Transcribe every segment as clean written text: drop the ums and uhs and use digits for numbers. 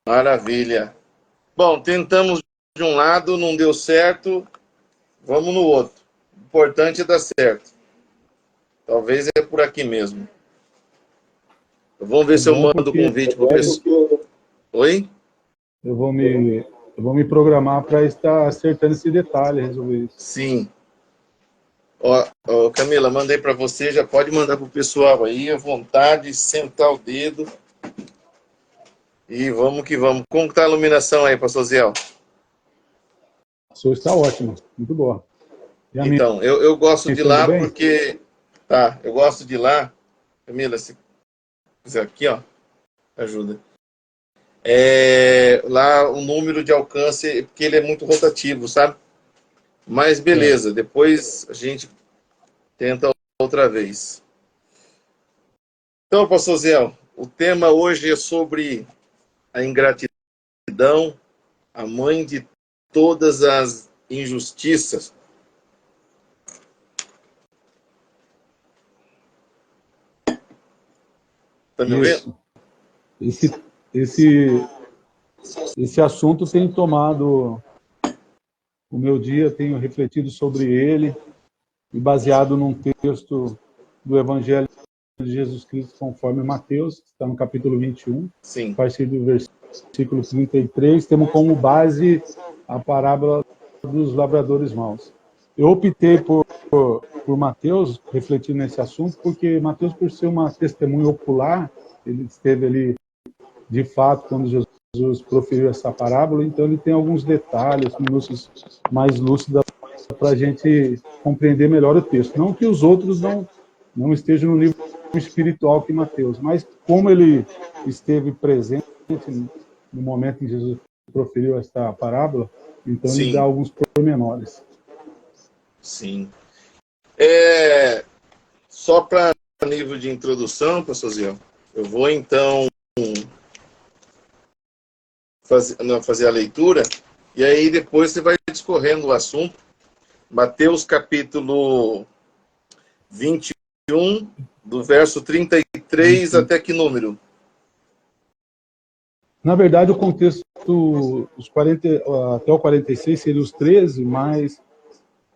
Maravilha. Bom, tentamos de um lado, não deu certo, vamos no outro. O importante é dar certo. Talvez é por aqui mesmo. Vamos ver se eu mando o convite para o pessoal. Oi? Eu vou me programar para estar acertando esse detalhe, resolver isso. Sim. Ó, Camila, mandei para você, já pode mandar para o pessoal aí, à vontade, sentar o dedo. E vamos que vamos. Como está a iluminação aí, pastor Ziel? A sua está ótima, muito boa. Então, eu gosto de lá bem? porque... Tá, eu gosto de lá. Camila, se quiser aqui, ó, ajuda. Lá o número de alcance, porque ele é muito rotativo, sabe? Mas beleza, depois a gente tenta outra vez. Então, pastor Ziel, o tema hoje é sobre a ingratidão, a mãe de todas as injustiças. Tá me ouvindo? Esse assunto tem tomado o meu dia, tenho refletido sobre ele, e baseado num texto do Evangelho de Jesus Cristo, conforme Mateus, que está no capítulo 21, Sim. a partir do versículo 33, temos como base a parábola dos lavradores maus. Eu optei por Mateus, refletindo nesse assunto, porque Mateus, por ser uma testemunha ocular, ele esteve ali, de fato, quando Jesus proferiu essa parábola, então ele tem alguns detalhes, minúcias mais lúcidas para a gente compreender melhor o texto. Não que os outros não estejam no nível espiritual que Mateus, mas como ele esteve presente no momento em que Jesus proferiu esta parábola, então Sim. ele dá alguns pormenores. Sim. Só para nível de introdução, pastor Ziel, eu vou então fazer a leitura, e aí depois você vai discorrendo o assunto. Mateus capítulo 21, do verso 33 até que número? Na verdade, o contexto, até o 46 seria os 13, mas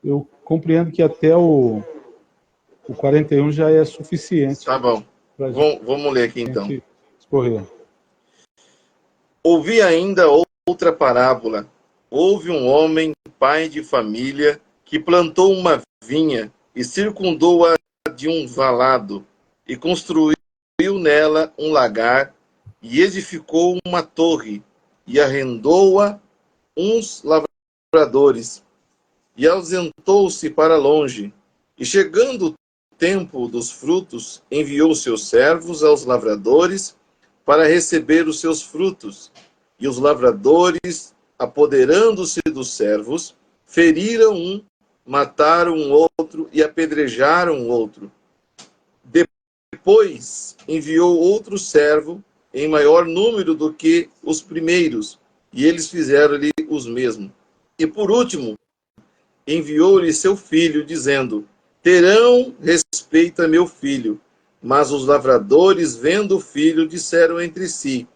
eu compreendo que até o 41 já é suficiente. Tá bom. Vamos ler aqui então. Escorrer. Ouvi ainda outra parábola. Houve um homem, pai de família, que plantou uma vinha e circundou-a de um valado, e construiu nela um lagar, e edificou uma torre, e arrendou-a uns lavradores, e ausentou-se para longe. E chegando o tempo dos frutos, enviou seus servos aos lavradores para receber os seus frutos. E os lavradores, apoderando-se dos servos, feriram um, mataram um outro e apedrejaram o outro. Depois enviou outro servo em maior número do que os primeiros, e eles fizeram-lhe os mesmos. E por último, enviou-lhe seu filho, dizendo: terão respeito a meu filho. Mas os lavradores, vendo o filho, disseram entre si: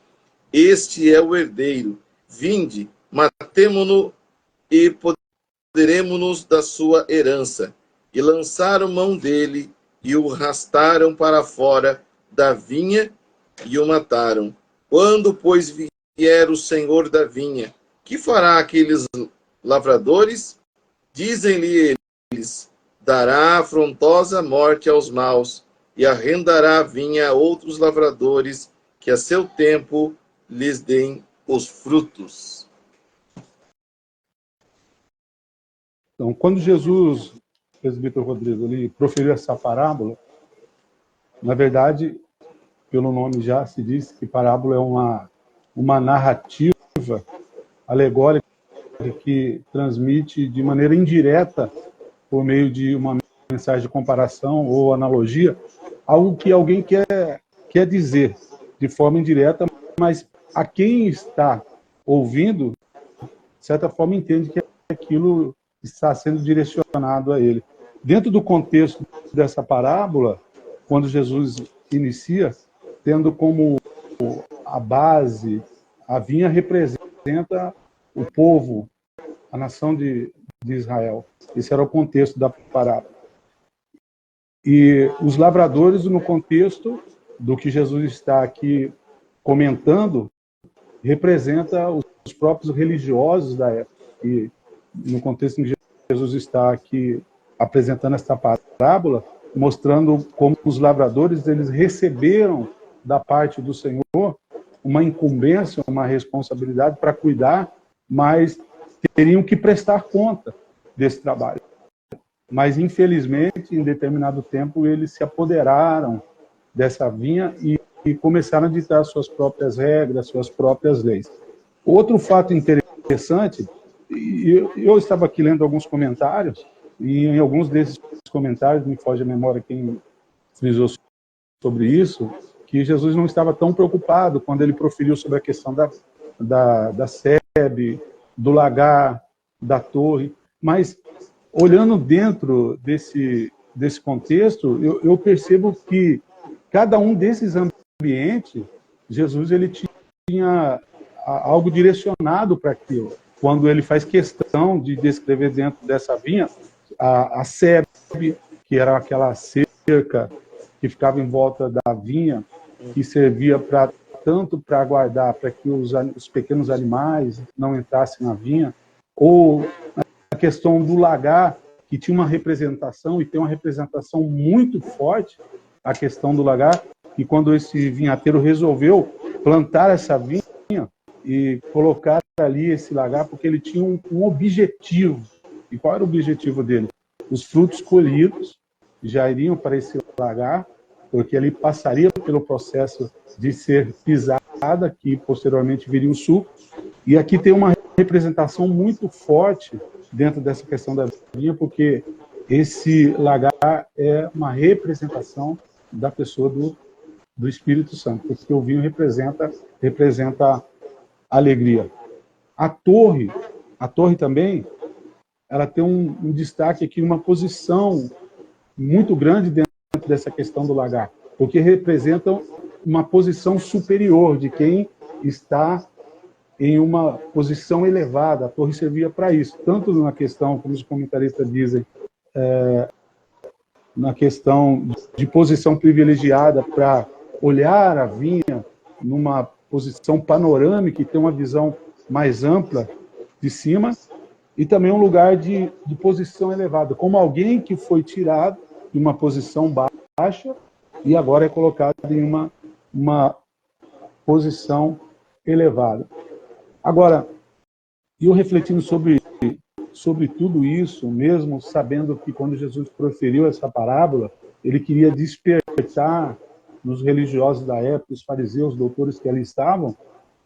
este é o herdeiro. Vinde, matemo-no e poderemo-nos da sua herança. E lançaram mão dele e o arrastaram para fora da vinha e o mataram. Quando, pois, vier o senhor da vinha, que fará aqueles lavradores? Dizem-lhe eles: dará afrontosa morte aos maus e arrendará a vinha a outros lavradores, que a seu tempo lhes deem os frutos. Então, quando Jesus, presbítero Rodrigo, ele proferiu essa parábola, na verdade, pelo nome já se diz que parábola é uma narrativa alegórica que transmite de maneira indireta, por meio de uma mensagem de comparação ou analogia, algo que alguém quer dizer de forma indireta, mas a quem está ouvindo, de certa forma, entende que aquilo está sendo direcionado a ele. Dentro do contexto dessa parábola, quando Jesus inicia, tendo como a base A vinha representa o povo, a nação de Israel. Esse era o contexto da parábola. E os lavradores, no contexto do que Jesus está aqui comentando, representa os próprios religiosos da época. E no contexto em que Jesus está aqui apresentando esta parábola, mostrando como os lavradores eles receberam da parte do Senhor uma incumbência, uma responsabilidade para cuidar, mas teriam que prestar conta desse trabalho. Mas, infelizmente, em determinado tempo, eles se apoderaram dessa vinha e começaram a ditar suas próprias regras, suas próprias leis. Outro fato interessante, eu estava aqui lendo alguns comentários, e em alguns desses comentários, me foge a memória quem frisou sobre isso, que Jesus não estava tão preocupado quando ele proferiu sobre a questão da sebe, do lagar, da torre, mas olhando dentro desse contexto, eu percebo que cada um desses ambientes, Jesus ele tinha algo direcionado para aquilo. Quando ele faz questão de descrever dentro dessa vinha a sebe, que era aquela cerca que ficava em volta da vinha, que servia tanto para guardar, para que os pequenos animais não entrassem na vinha, ou a questão do lagar, que tinha uma representação, e tem uma representação muito forte, a questão do lagar, que quando esse vinhateiro resolveu plantar essa vinha e colocar ali esse lagar, porque ele tinha um objetivo. E qual era o objetivo dele? Os frutos colhidos já iriam para esse lagar, porque ele passaria pelo processo de ser pisada, que posteriormente viria o suco. E aqui tem uma representação muito forte dentro dessa questão da vinha, porque esse lagar é uma representação da pessoa do Espírito Santo, porque o vinho representa alegria. A torre também, ela tem um destaque aqui, uma posição muito grande dentro dessa questão do lagar, porque representam uma posição superior de quem está em uma posição elevada. A torre servia para isso, tanto na questão, como os comentaristas dizem, na questão de posição privilegiada para olhar a vinha numa posição panorâmica e ter uma visão mais ampla de cima, e também um lugar de posição elevada, como alguém que foi tirado de uma posição baixa e agora é colocado em uma posição elevada. Agora, eu refletindo sobre tudo isso, mesmo sabendo que quando Jesus proferiu essa parábola, ele queria despertar nos religiosos da época, os fariseus, os doutores que ali estavam,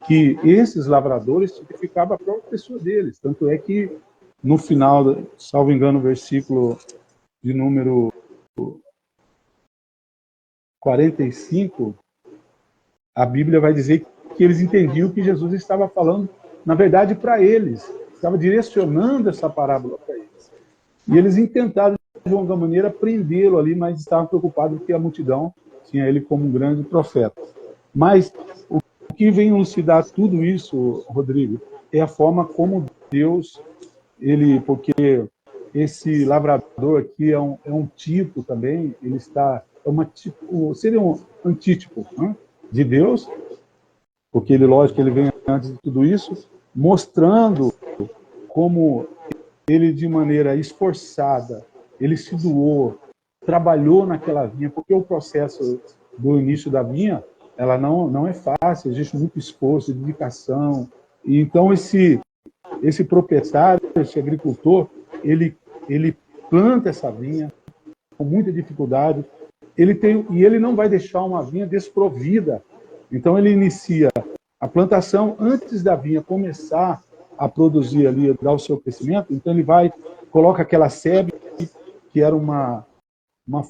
que esses lavradores tipificavam a própria pessoa deles. Tanto é que, no final, salvo engano, o versículo de número 45, a Bíblia vai dizer que eles entendiam que Jesus estava falando, na verdade, para eles. Estava direcionando essa parábola para eles. E eles intentaram, de alguma maneira, prendê-lo ali, mas estavam preocupados porque a multidão tinha ele como um grande profeta. Mas o que vem elucidar tudo isso, Rodrigo, é a forma como Deus, porque esse lavrador aqui é um tipo também, ele está, seria um antítipo, né, de Deus, porque ele, lógico, ele vem antes de tudo isso, mostrando como ele, de maneira esforçada, ele se doou, trabalhou naquela vinha, porque o processo do início da vinha, ela não é fácil, existe muito esforço, dedicação. E então esse proprietário, esse agricultor, ele planta essa vinha com muita dificuldade, e ele não vai deixar uma vinha desprovida. Então ele inicia a plantação antes da vinha começar a produzir ali, dar o seu crescimento. Então ele coloca aquela sebe, que era uma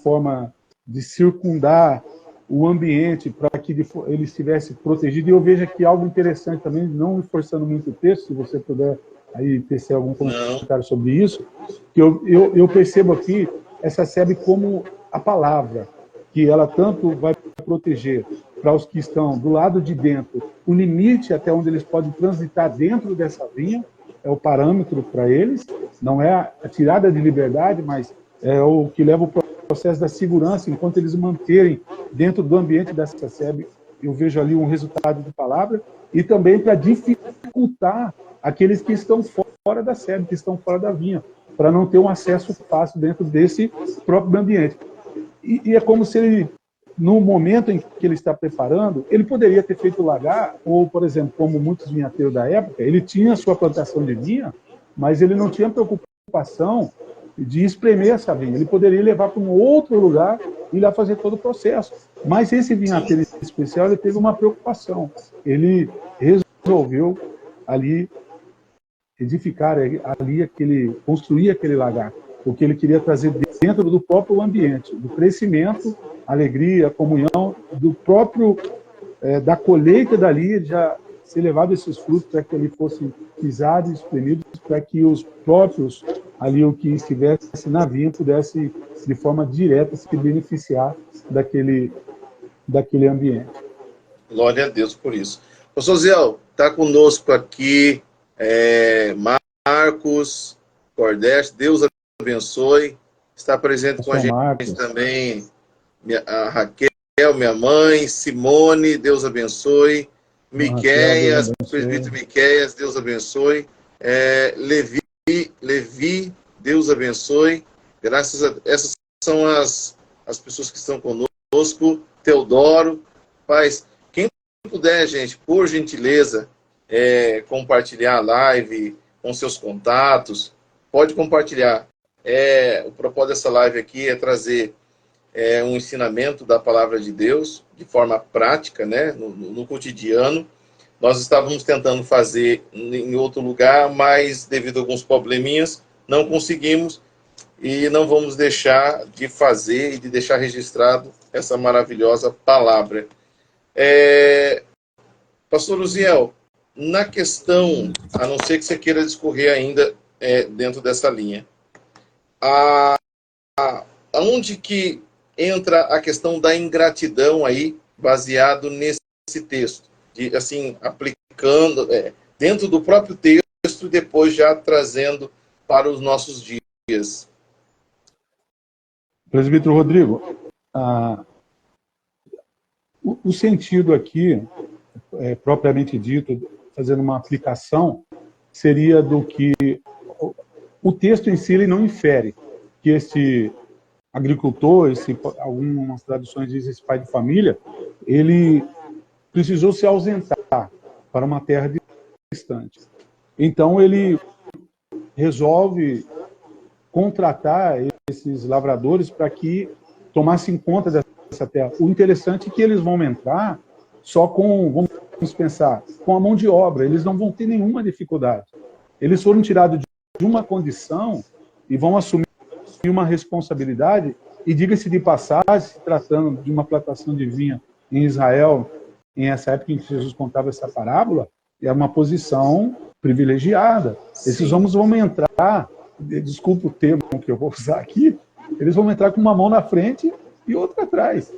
forma de circundar o ambiente para que ele estivesse protegido. E eu vejo aqui algo interessante também, não me forçando muito o texto, se você puder aí tecer algum comentário sobre isso, que eu percebo aqui essa sebe como a palavra, que ela tanto vai proteger para os que estão do lado de dentro, o limite até onde eles podem transitar dentro dessa vinha, é o parâmetro para eles, não é a tirada de liberdade, mas é o que leva o processo da segurança, enquanto eles manterem dentro do ambiente dessa sebe, eu vejo ali um resultado de palavra, e também para dificultar aqueles que estão fora da sebe, que estão fora da vinha, para não ter um acesso fácil dentro desse próprio ambiente. E é como se ele, no momento em que ele está preparando, ele poderia ter feito lagar, ou, por exemplo, como muitos vinhateiros da época, ele tinha sua plantação de vinha, mas ele não tinha preocupação de espremer essa vinha. Ele poderia levar para um outro lugar e lá fazer todo o processo. Mas esse vinhateiro especial, ele teve uma preocupação. Ele resolveu ali edificar ali construir aquele lagar, porque ele queria trazer dentro do próprio ambiente, do crescimento, alegria, comunhão, do próprio, da colheita dali, já ser levado esses frutos para que ele fosse pisado e espremido, para que os próprios, ali o que estivesse na vinha, pudesse, de forma direta, se beneficiar daquele ambiente. Glória a Deus por isso. Pastor Ziel, está conosco aqui Marcos Cordeste, Deus abençoe. Está presente com a gente Marcos. Também a Raquel, minha mãe, Simone, Deus abençoe. Miqueias, presbítero Miqueias, Deus abençoe. Levi, Deus abençoe. Graças a essas são as pessoas que estão conosco. Teodoro, Paz. Quem puder, gente, por gentileza, compartilhar a live com seus contatos, pode compartilhar. O propósito dessa live aqui é trazer um ensinamento da palavra de Deus de forma prática, né, no cotidiano. Nós estávamos tentando fazer em outro lugar, mas devido a alguns probleminhas, não conseguimos e não vamos deixar de fazer e de deixar registrado essa maravilhosa palavra. Pastor Uziel, na questão, a não ser que você queira discorrer ainda dentro dessa linha, aonde que entra a questão da ingratidão aí, baseado nesse texto, assim, aplicando dentro do próprio texto e depois já trazendo para os nossos dias? Presbítero Rodrigo, o sentido aqui, propriamente dito, fazendo uma aplicação, seria do que o texto em si ele não infere que esse agricultor, algumas traduções dizem esse pai de família, ele precisou se ausentar para uma terra distante. Então ele resolve contratar esses lavradores para que tomassem conta dessa terra. O interessante é que eles vão entrar só vamos pensar, com a mão de obra, eles não vão ter nenhuma dificuldade. Eles foram tirados de uma condição e vão assumir uma responsabilidade, e diga-se de passagem, se tratando de uma plantação de vinha em Israel, em essa época em que Jesus contava essa parábola, é uma posição privilegiada. Sim. Esses homens vão entrar, desculpa o termo que eu vou usar aqui, eles vão entrar com uma mão na frente e outra atrás.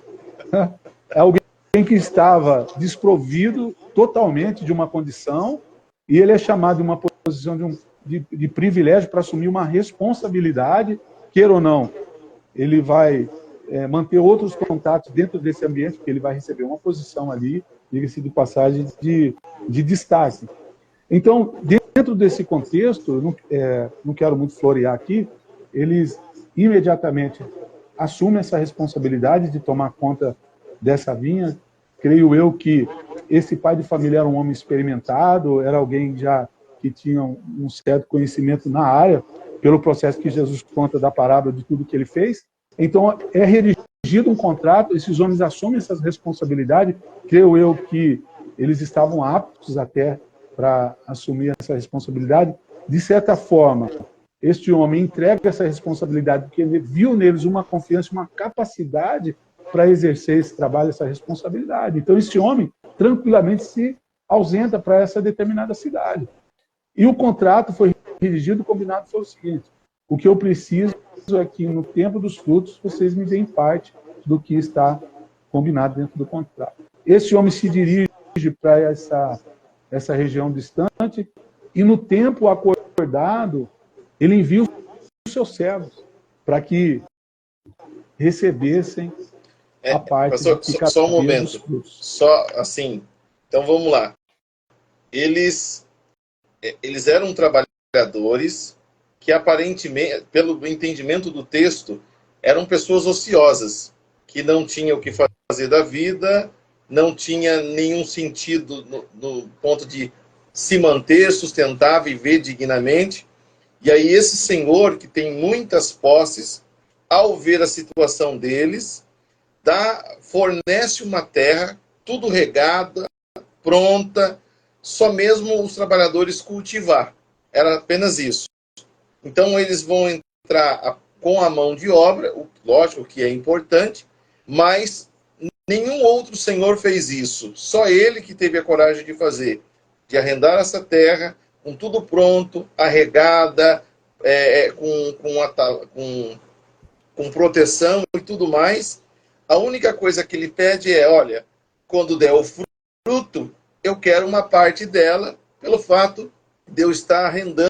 É alguém que estava desprovido totalmente de uma condição, e ele é chamado de uma posição de privilégio para assumir uma responsabilidade, queira ou não, ele vai manter outros contatos dentro desse ambiente, porque ele vai receber uma posição ali, diga-se de passagem, de destaque. Então, dentro desse contexto, não quero muito florear aqui, eles imediatamente assumem essa responsabilidade de tomar conta dessa vinha. Creio eu que esse pai de família era um homem experimentado, era alguém já que tinha um certo conhecimento na área, pelo processo que Jesus conta da parábola de tudo que ele fez. Então, é redigido um contrato, esses homens assumem essas responsabilidades, creio eu que eles estavam aptos até para assumir essa responsabilidade. De certa forma, este homem entrega essa responsabilidade, porque ele viu neles uma confiança, uma capacidade para exercer esse trabalho, essa responsabilidade. Então, esse homem tranquilamente se ausenta para essa determinada cidade. E o contrato foi redigido, o combinado foi o seguinte: o que eu preciso é que no tempo dos frutos vocês me deem parte do que está combinado dentro do contrato. esse homem se dirige para essa região distante, e no tempo acordado, ele envia os seus servos para que recebessem a parte pastor, que só um cabia momento. dos frutos. Só assim. Então vamos lá. Eles eram trabalhadores que aparentemente, pelo entendimento do texto, eram pessoas ociosas, que não tinham o que fazer da vida, não tinha nenhum sentido no ponto de se manter, sustentar, viver dignamente. E aí esse senhor, que tem muitas posses, ao ver a situação deles, fornece uma terra, tudo regada, pronta, só mesmo os trabalhadores cultivar. Era apenas isso. Então eles vão entrar com a mão de obra, lógico que é importante, mas nenhum outro senhor fez isso. Só ele que teve a coragem de fazer, de arrendar essa terra, com tudo pronto, arregada, com proteção e tudo mais. A única coisa que ele pede é, olha, quando der o fruto, eu quero uma parte dela, pelo fato de eu estar arrendando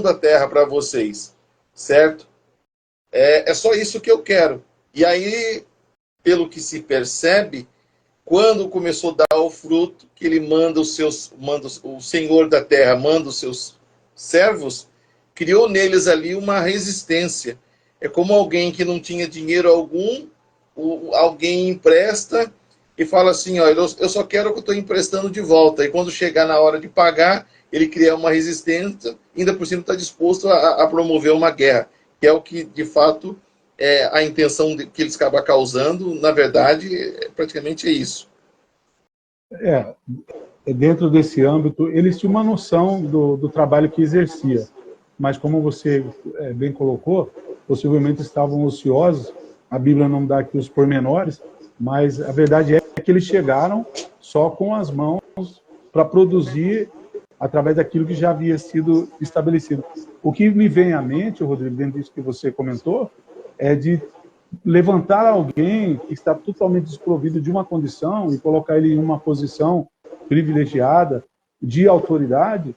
a terra para vocês, certo? É só isso que eu quero. E aí, pelo que se percebe, quando começou a dar o fruto, que ele o senhor da terra manda os seus servos, criou neles ali uma resistência. É como alguém que não tinha dinheiro algum, alguém empresta e fala assim, ó, eu só quero o que eu estou emprestando de volta. E quando chegar na hora de pagar, ele cria uma resistência, ainda por cima está disposto a promover uma guerra, que é o que, de fato, a intenção que eles acabam causando, na verdade, praticamente é isso. Dentro desse âmbito, eles tinham uma noção do trabalho que exercia, mas como você bem colocou, possivelmente estavam ociosos. A Bíblia não dá aqui os pormenores, mas a verdade é que eles chegaram só com as mãos para produzir através daquilo que já havia sido estabelecido. O que me vem à mente, Rodrigo, dentro disso que você comentou, é de levantar alguém que está totalmente desprovido de uma condição e colocar ele em uma posição privilegiada, de autoridade,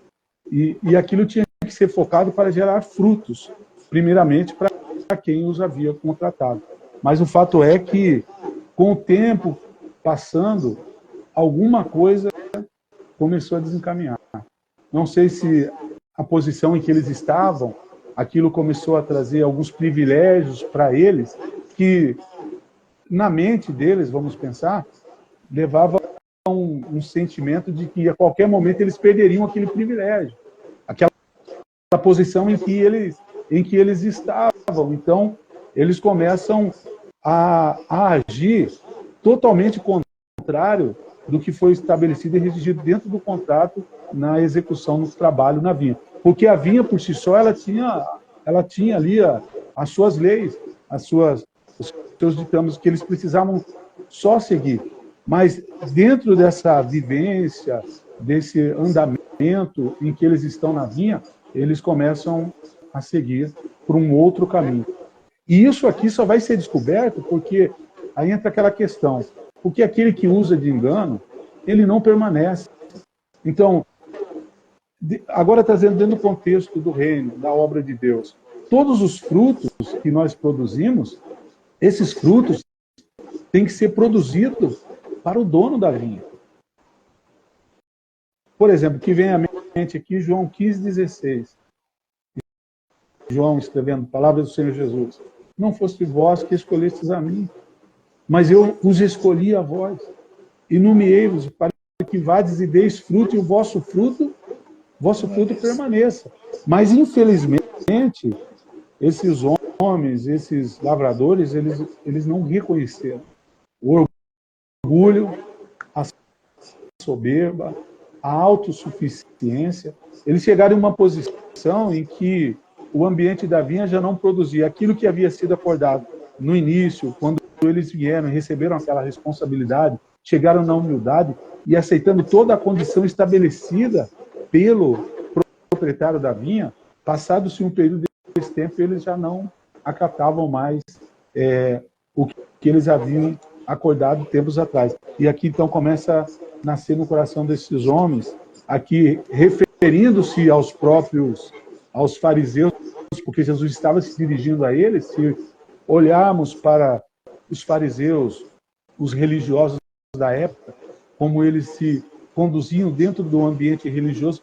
e aquilo tinha que ser focado para gerar frutos, primeiramente para quem os havia contratado. Mas o fato é que, com o tempo passando, alguma coisa começou a desencaminhar. Não sei se a posição em que eles estavam, aquilo começou a trazer alguns privilégios para eles, que na mente deles, vamos pensar, levava a um sentimento de que a qualquer momento eles perderiam aquele privilégio, aquela posição em que eles estavam. Então, eles começam a agir totalmente contrário do que foi estabelecido e redigido dentro do contrato na execução do trabalho na vinha. Porque a vinha, por si só, ela tinha ali as suas leis, os seus ditames que eles precisavam só seguir. Mas dentro dessa vivência, desse andamento em que eles estão na vinha, eles começam a seguir por um outro caminho. E isso aqui só vai ser descoberto porque aí entra aquela questão, porque aquele que usa de engano, ele não permanece. Então, agora trazendo dentro do contexto do reino, da obra de Deus, todos os frutos que nós produzimos, esses frutos têm que ser produzidos para o dono da vinha. Por exemplo, que vem à mente aqui, João 15,16. João escrevendo, palavras do Senhor Jesus. Não foste vós que escolhestes a mim, mas eu os escolhi a vós, e nomeei-vos para que vades e deis fruto, e o vosso fruto permaneça. Mas, infelizmente, esses homens, esses lavradores, eles não reconheceram o orgulho, a soberba, a autossuficiência. Eles chegaram em uma posição em que o ambiente da vinha já não produzia aquilo que havia sido acordado no início, quando eles vieram e receberam aquela responsabilidade, chegaram na humildade e aceitando toda a condição estabelecida pelo proprietário da vinha. Passado-se um período desse tempo, eles já não acatavam mais o que eles haviam acordado tempos atrás. E aqui então começa a nascer no coração desses homens, aqui referindo-se aos fariseus, porque Jesus estava se dirigindo a eles. Se olharmos para os fariseus, os religiosos da época, como eles se conduziam dentro do ambiente religioso,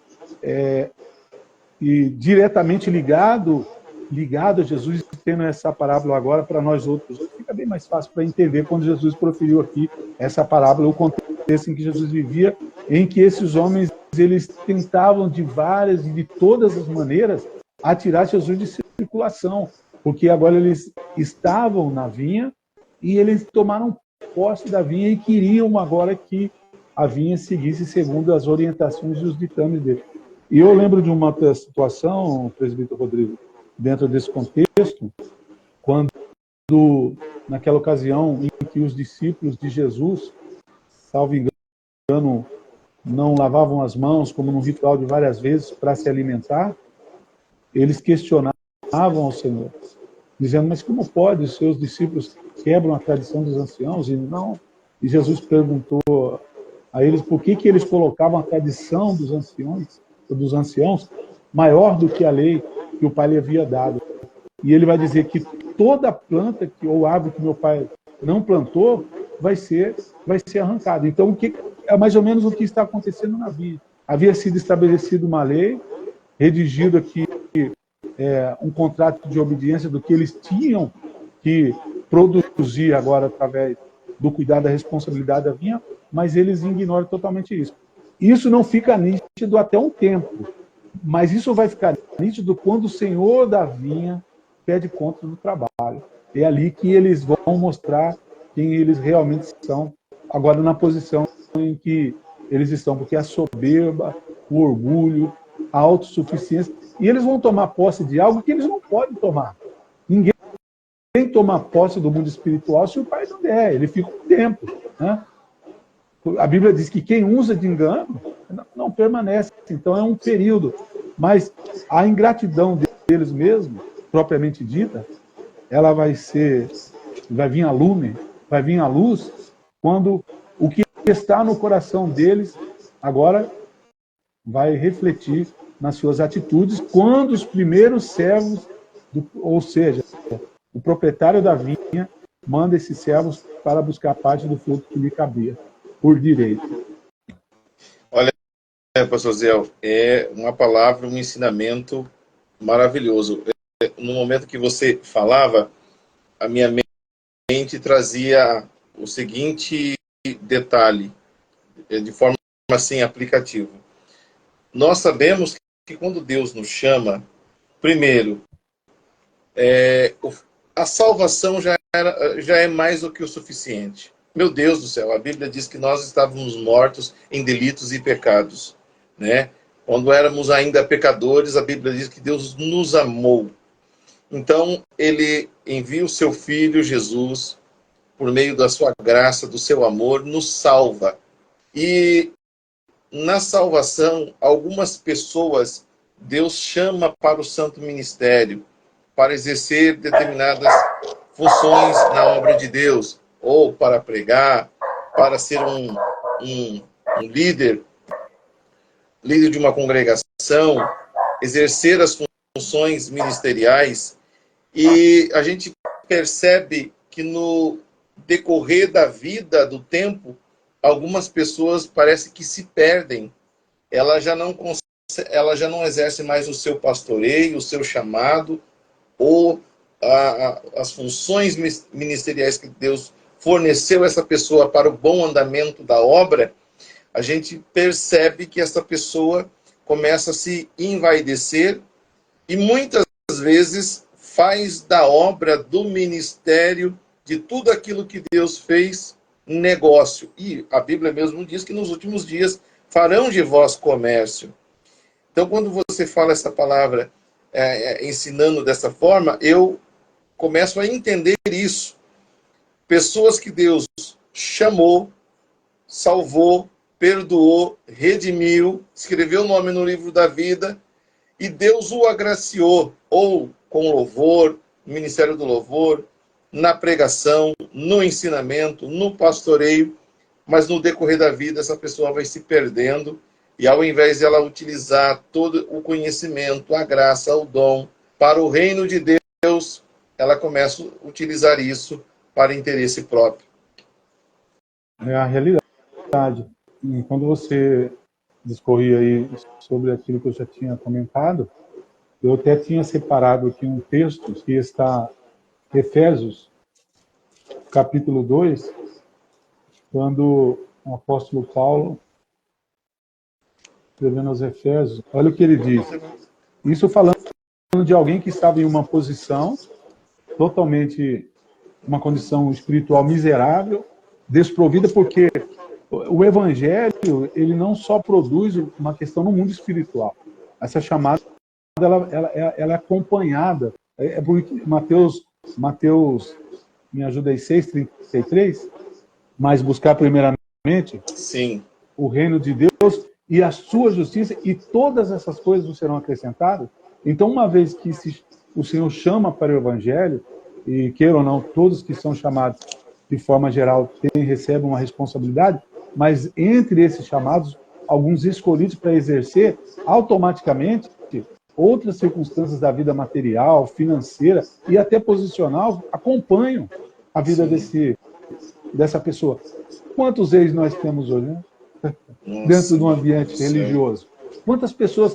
e diretamente ligado a Jesus, tendo essa parábola agora para nós outros, fica bem mais fácil para entender quando Jesus proferiu aqui essa parábola, o contexto em que Jesus vivia, em que esses homens eles tentavam de várias e de todas as maneiras atirar Jesus de circulação, porque agora eles estavam na vinha e eles tomaram posse da vinha e queriam agora que a vinha seguisse segundo as orientações e os ditames dele. E eu lembro de uma outra situação, presbítero Rodrigo, dentro desse contexto, quando, naquela ocasião em que os discípulos de Jesus, salvo engano, não lavavam as mãos, como num ritual de várias vezes, para se alimentar, eles questionavam ao Senhor, dizendo, mas como pode os seus discípulos quebram a tradição dos anciãos? E não. E Jesus perguntou a eles por que eles colocavam a tradição dos anciãos maior do que a lei que o Pai lhe havia dado. E ele vai dizer que toda planta ou árvore que meu Pai não plantou vai ser arrancada. Então, o que é mais ou menos o que está acontecendo na vida. Havia sido estabelecida uma lei, redigido aqui um contrato de obediência do que eles tinham que produzir agora através do cuidado da responsabilidade da vinha, mas eles ignoram totalmente isso. Isso não fica nítido até um tempo, mas isso vai ficar nítido quando o Senhor da vinha pede conta do trabalho. É ali que eles vão mostrar quem eles realmente são, agora na posição em que eles estão, porque a soberba, o orgulho, a autossuficiência, e eles vão tomar posse de algo que eles não podem tomar. Ninguém toma posse do mundo espiritual se o Pai não der, ele fica um tempo, né? A Bíblia diz que quem usa de engano não permanece, então é um período. Mas a ingratidão deles mesmos, propriamente dita, ela vai vir à lume, vai vir à luz, quando o que está no coração deles agora vai refletir nas suas atitudes, quando os primeiros servos, ou seja, o proprietário da vinha, manda esses servos para buscar parte do fruto que lhe cabia, por direito. Olha, pastor Zé, é uma palavra, um ensinamento maravilhoso. No momento que você falava, a minha mente trazia o seguinte detalhe, de forma assim aplicativa. Nós sabemos que quando Deus nos chama, primeiro, a salvação já é mais do que o suficiente. Meu Deus do céu, a Bíblia diz que nós estávamos mortos em delitos e pecados, né? Quando éramos ainda pecadores, a Bíblia diz que Deus nos amou. Então, ele envia o seu Filho, Jesus, por meio da sua graça, do seu amor, nos salva. E na salvação, algumas pessoas Deus chama para o santo ministério, para exercer determinadas funções na obra de Deus, ou para pregar, para ser um líder de uma congregação, exercer as funções ministeriais. E a gente percebe que no decorrer da vida, do tempo, algumas pessoas parece que se perdem. Ela já não exerce mais o seu pastoreio, o seu chamado, ou as funções ministeriais que Deus forneceu a essa pessoa para o bom andamento da obra. A gente percebe que essa pessoa começa a se envaidecer e muitas vezes faz da obra, do ministério, de tudo aquilo que Deus fez, negócio. E a Bíblia mesmo diz que nos últimos dias farão de vós comércio. Então, quando você fala essa palavra ensinando dessa forma, eu começo a entender isso. Pessoas que Deus chamou, salvou, perdoou, redimiu, escreveu o nome no livro da vida, e Deus o agraciou, ou com louvor, no ministério do louvor, na pregação, no ensinamento, no pastoreio, mas no decorrer da vida essa pessoa vai se perdendo, e ao invés de ela utilizar todo o conhecimento, a graça, o dom para o reino de Deus, ela começa a utilizar isso para interesse próprio. É a realidade. E quando você discorria aí sobre aquilo que eu já tinha comentado, eu até tinha separado aqui um texto que está em Efésios, capítulo 2, quando o apóstolo Paulo, escrevendo aos Efésios, olha o que ele diz. Isso falando de alguém que estava em uma posição totalmente, uma condição espiritual miserável, desprovida, porque o evangelho, ele não só produz uma questão no mundo espiritual. Essa chamada, ela é acompanhada. É porque Mateus, me ajuda aí, 6,33, mas buscar primeiramente Sim. o reino de Deus e a sua justiça, e todas essas coisas não serão acrescentadas. Então, uma vez que o Senhor chama para o evangelho, e queira ou não, todos que são chamados de forma geral recebem uma responsabilidade, mas entre esses chamados, alguns escolhidos para exercer, automaticamente, outras circunstâncias da vida material, financeira e até posicional acompanham a vida dessa pessoa. Quantos ex nós temos hoje, né? Dentro de um ambiente religioso? Quantas pessoas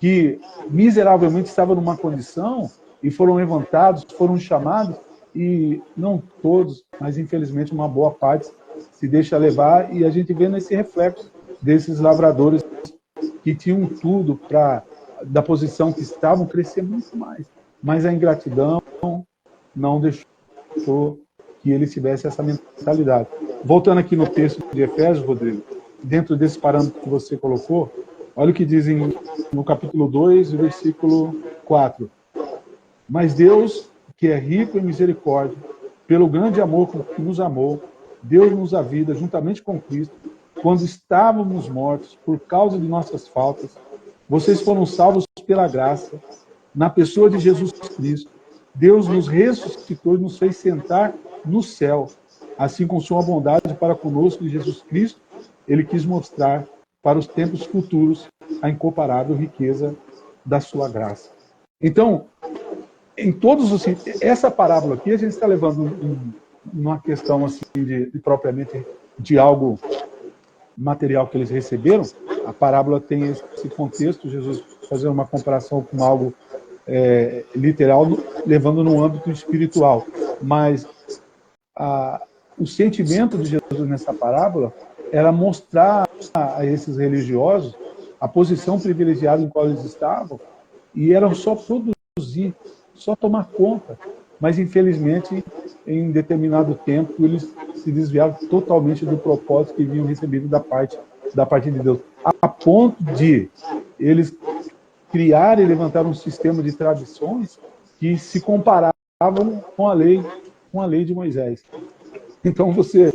que miseravelmente estavam numa condição e foram levantados, foram chamados, e não todos, mas infelizmente uma boa parte se deixa levar, e a gente vê nesse reflexo desses lavradores que tinham tudo para, da posição que estavam, crescer muito mais. Mas a ingratidão não deixou que eles tivessem essa mentalidade. Voltando aqui no texto de Efésios, Rodrigo, dentro desse parâmetro que você colocou, olha o que dizem no capítulo 2, versículo 4. Mas Deus, que é rico em misericórdia, pelo grande amor com que nos amou, deu-nos a vida juntamente com Cristo, quando estávamos mortos por causa de nossas faltas. Vocês foram salvos pela graça, na pessoa de Jesus Cristo. Deus nos ressuscitou e nos fez sentar no céu, assim com sua bondade para conosco de Jesus Cristo, ele quis mostrar para os tempos futuros a incomparável riqueza da sua graça. Então, em todos os sentidos, essa parábola aqui a gente está levando uma questão assim de propriamente de algo material que eles receberam. A parábola tem esse contexto, Jesus fazendo uma comparação com algo literal, levando no âmbito espiritual. Mas o sentimento de Jesus nessa parábola era mostrar a esses religiosos a posição privilegiada em qual eles estavam, e eram só produzir, só tomar conta. Mas, infelizmente, em determinado tempo, eles se desviaram totalmente do propósito que haviam recebido da parte de Deus, a ponto de eles criar e levantar um sistema de tradições que se comparavam com a lei de Moisés. Então você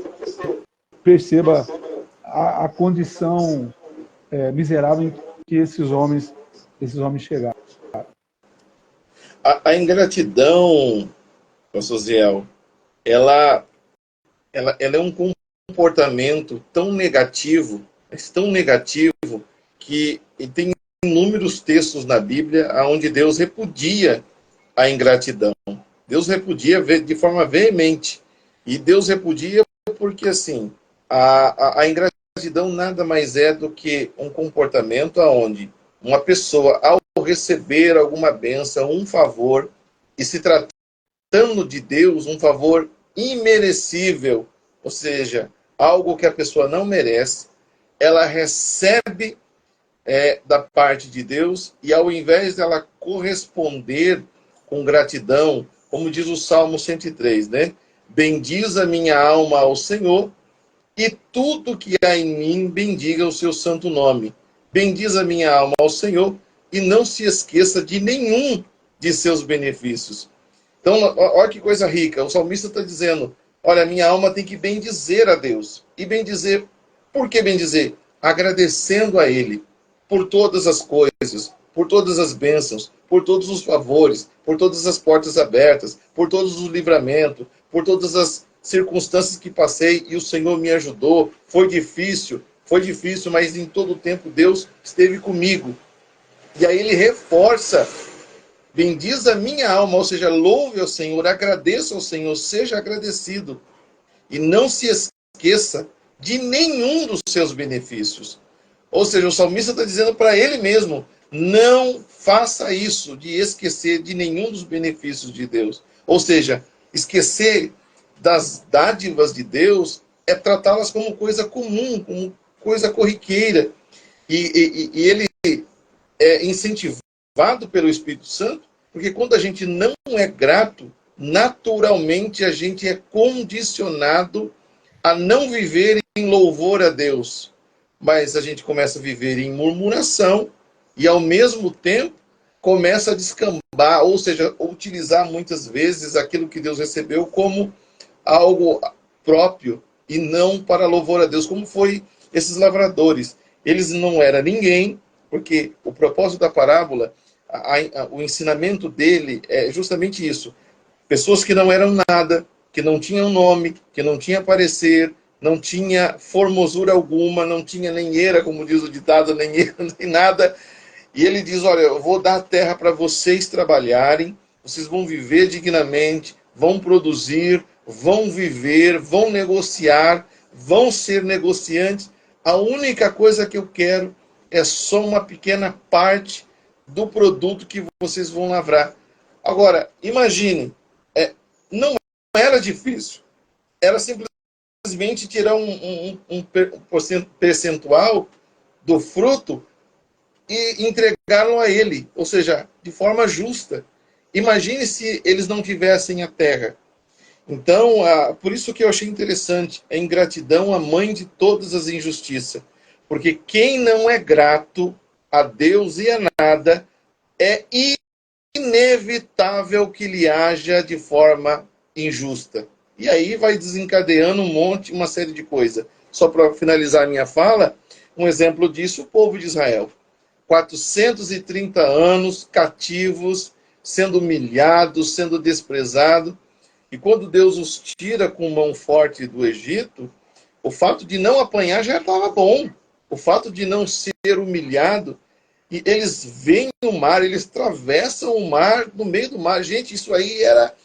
perceba a condição miserável em que esses homens chegaram. A ingratidão, pastor Ziel, ela é um comportamento tão negativo, mas tão negativo, que tem inúmeros textos na Bíblia onde Deus repudia a ingratidão. Deus repudia de forma veemente. E Deus repudia porque, assim, a ingratidão nada mais é do que um comportamento onde uma pessoa, ao receber alguma bênção, um favor, e se tratando de Deus, um favor imerecível, ou seja, algo que a pessoa não merece, ela recebe da parte de Deus, e ao invés dela corresponder com gratidão, como diz o Salmo 103, né? Bendiz a minha alma ao Senhor, e tudo que há em mim bendiga o seu santo nome. Bendiz a minha alma ao Senhor, e não se esqueça de nenhum de seus benefícios. Então, olha que coisa rica. O salmista está dizendo, olha, minha alma tem que bendizer a Deus. E bendizer, por que bendizer? Agradecendo a Ele por todas as coisas, por todas as bênçãos, por todos os favores, por todas as portas abertas, por todos os livramentos, por todas circunstâncias que passei e o Senhor me ajudou. Foi difícil, mas em todo o tempo Deus esteve comigo. E aí ele reforça: bendiz a minha alma, ou seja, louve ao Senhor, agradeça ao Senhor, seja agradecido. E não se esqueça de nenhum dos seus benefícios. Ou seja, o salmista está dizendo para ele mesmo: não faça isso, de esquecer de nenhum dos benefícios de Deus. Ou seja, esquecer das dádivas de Deus é tratá-las como coisa comum, como coisa corriqueira. E ele é incentivado pelo Espírito Santo, porque quando a gente não é grato, naturalmente a gente é condicionado a não viver em louvor a Deus. Mas a gente começa a viver em murmuração e, ao mesmo tempo, começa a descambar, ou seja, utilizar muitas vezes aquilo que Deus recebeu como algo próprio e não para louvor a Deus, como foi esses lavradores. Eles não eram ninguém, porque o propósito da parábola, o ensinamento dele é justamente isso. Pessoas que não eram nada, que não tinham nome, que não tinham parecer, não tinha formosura alguma, não tinha nem eira, como diz o ditado, nem eira, nem nada. E ele diz: olha, eu vou dar a terra para vocês trabalharem, vocês vão viver dignamente, vão produzir, vão viver, vão negociar, vão ser negociantes. A única coisa que eu quero é só uma pequena parte do produto que vocês vão lavrar. Agora, imagine, não era difícil, era simplesmente tirar um percentual do fruto e entregá-lo a ele, ou seja, de forma justa. Imagine se eles não tivessem a terra. Então, por isso que eu achei interessante, a ingratidão, a mãe de todas as injustiças. Porque quem não é grato a Deus e a nada, é inevitável que lhe haja de forma injusta. E aí vai desencadeando uma série de coisas. Só para finalizar a minha fala, um exemplo disso, o povo de Israel. 430 anos cativos, sendo humilhados, sendo desprezados. E quando Deus os tira com mão forte do Egito, o fato de não apanhar já estava bom. O fato de não ser humilhado, e eles veem o mar, eles atravessam o mar, no meio do mar. Gente, isso aí era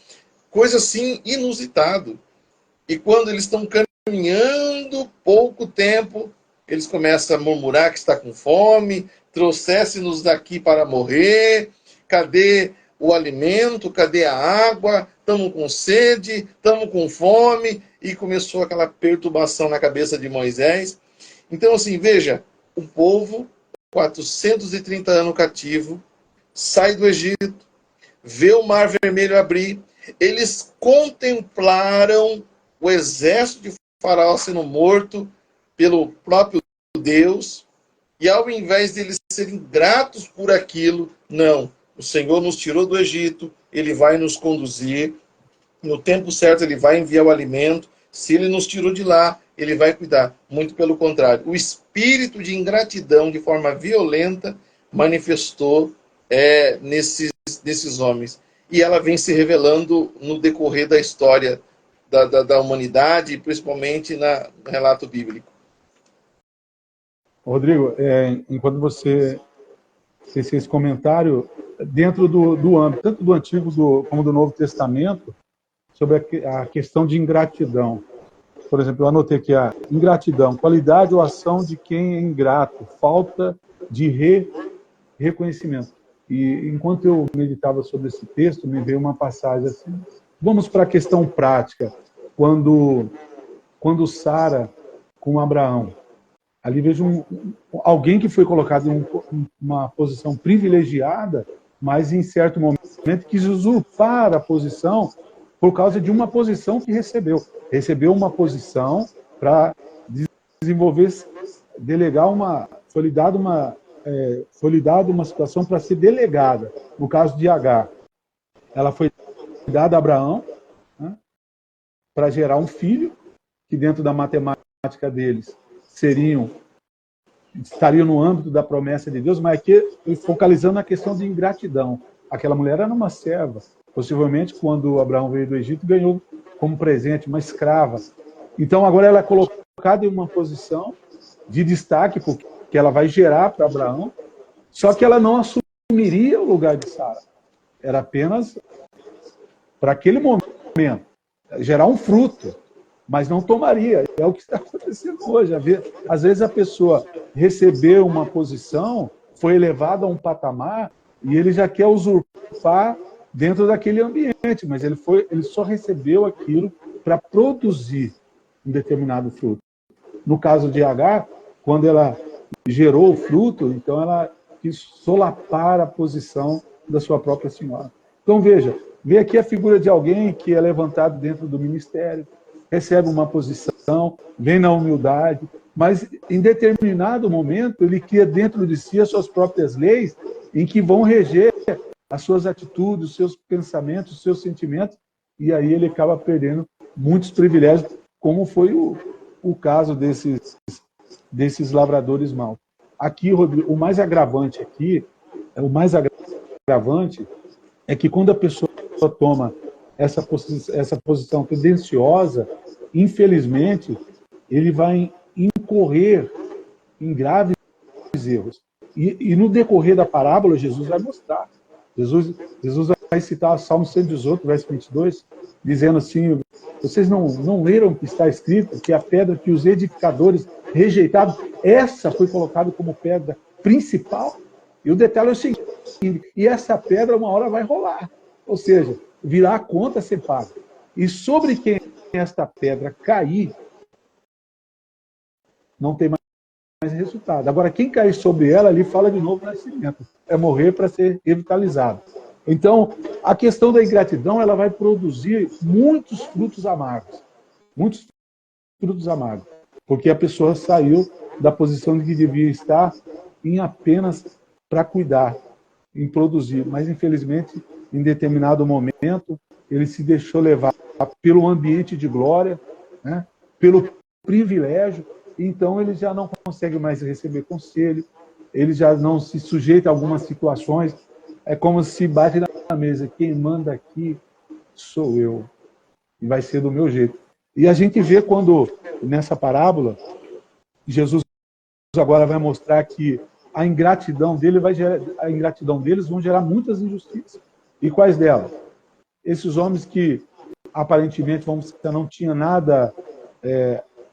coisa assim inusitado. E quando eles estão caminhando pouco tempo, eles começam a murmurar que está com fome, trouxesse-nos daqui para morrer, cadê o alimento, cadê a água, estamos com sede, estamos com fome, e começou aquela perturbação na cabeça de Moisés. Então, assim, veja, o povo, 430 anos cativo, sai do Egito, vê o Mar Vermelho abrir, eles contemplaram o exército de Faraó sendo morto pelo próprio Deus, e ao invés de eles serem gratos por aquilo, não, o Senhor nos tirou do Egito, Ele vai nos conduzir, no tempo certo Ele vai enviar o alimento, se Ele nos tirou de lá, Ele vai cuidar. Muito pelo contrário, o espírito de ingratidão, de forma violenta, manifestou nesses homens. E ela vem se revelando no decorrer da história da humanidade, principalmente no relato bíblico. Rodrigo, enquanto você fez esse comentário, dentro do âmbito, tanto do Antigo como do Novo Testamento, sobre a questão de ingratidão. Por exemplo, eu anotei aqui a ingratidão, qualidade ou ação de quem é ingrato, falta de reconhecimento. E enquanto eu meditava sobre esse texto, me veio uma passagem assim. Vamos para a questão prática. Quando Sara com Abraão, ali vejo alguém que foi colocado em uma posição privilegiada, mas em certo momento quis usurpar a posição por causa de uma posição que recebeu. Recebeu uma posição para desenvolver, foi lhe dada uma situação para ser delegada. No caso de Agar, ela foi dada a Abraão, né, para gerar um filho, que dentro da matemática deles estariam no âmbito da promessa de Deus, mas aqui focalizando na questão de ingratidão. Aquela mulher era uma serva. Possivelmente, quando Abraão veio do Egito, ganhou como presente, uma escrava. Então, agora ela é colocada em uma posição de destaque, porque ela vai gerar para Abraão, só que ela não assumiria o lugar de Sara. Era apenas para aquele momento, gerar um fruto, mas não tomaria. É o que está acontecendo hoje. Às vezes a pessoa recebeu uma posição, foi elevado a um patamar, e ele já quer usurpar dentro daquele ambiente, mas ele só recebeu aquilo para produzir um determinado fruto. No caso de Agar, quando ela gerou o fruto, então ela quis solapar a posição da sua própria senhora. Então veja, vê aqui a figura de alguém que é levantado dentro do ministério, recebe uma posição, vem na humildade, mas em determinado momento ele cria dentro de si as suas próprias leis em que vão reger as suas atitudes, os seus pensamentos, os seus sentimentos, e aí ele acaba perdendo muitos privilégios, como foi o caso desses lavradores maus. Aqui, Rodrigo, o mais agravante é que quando a pessoa toma essa posição tendenciosa, infelizmente, ele vai incorrer em graves erros. E no decorrer da parábola, Jesus vai mostrar. Jesus vai citar Salmo 118, verso 22, dizendo assim: vocês não leram o que está escrito, que a pedra que os edificadores rejeitaram, essa foi colocada como pedra principal? E o detalhe é o seguinte: e essa pedra uma hora vai rolar, ou seja, virá a conta a ser paga. E sobre quem esta pedra cair, não tem mais resultado. Agora, quem cair sobre ela, ali fala de novo nascimento. É morrer para ser revitalizado. Então, a questão da ingratidão, ela vai produzir muitos frutos amargos. Muitos frutos amargos. Porque a pessoa saiu da posição de que devia estar em apenas para cuidar, em produzir. Mas, infelizmente, em determinado momento, ele se deixou levar pelo ambiente de glória, né? Pelo privilégio. Então ele já não consegue mais receber conselho, ele já não se sujeita a algumas situações. É como se bate na mesa: quem manda aqui sou eu, e vai ser do meu jeito. E a gente vê quando, nessa parábola, Jesus agora vai mostrar que a ingratidão deles vão gerar muitas injustiças. E quais delas? Esses homens que aparentemente, não tinham nada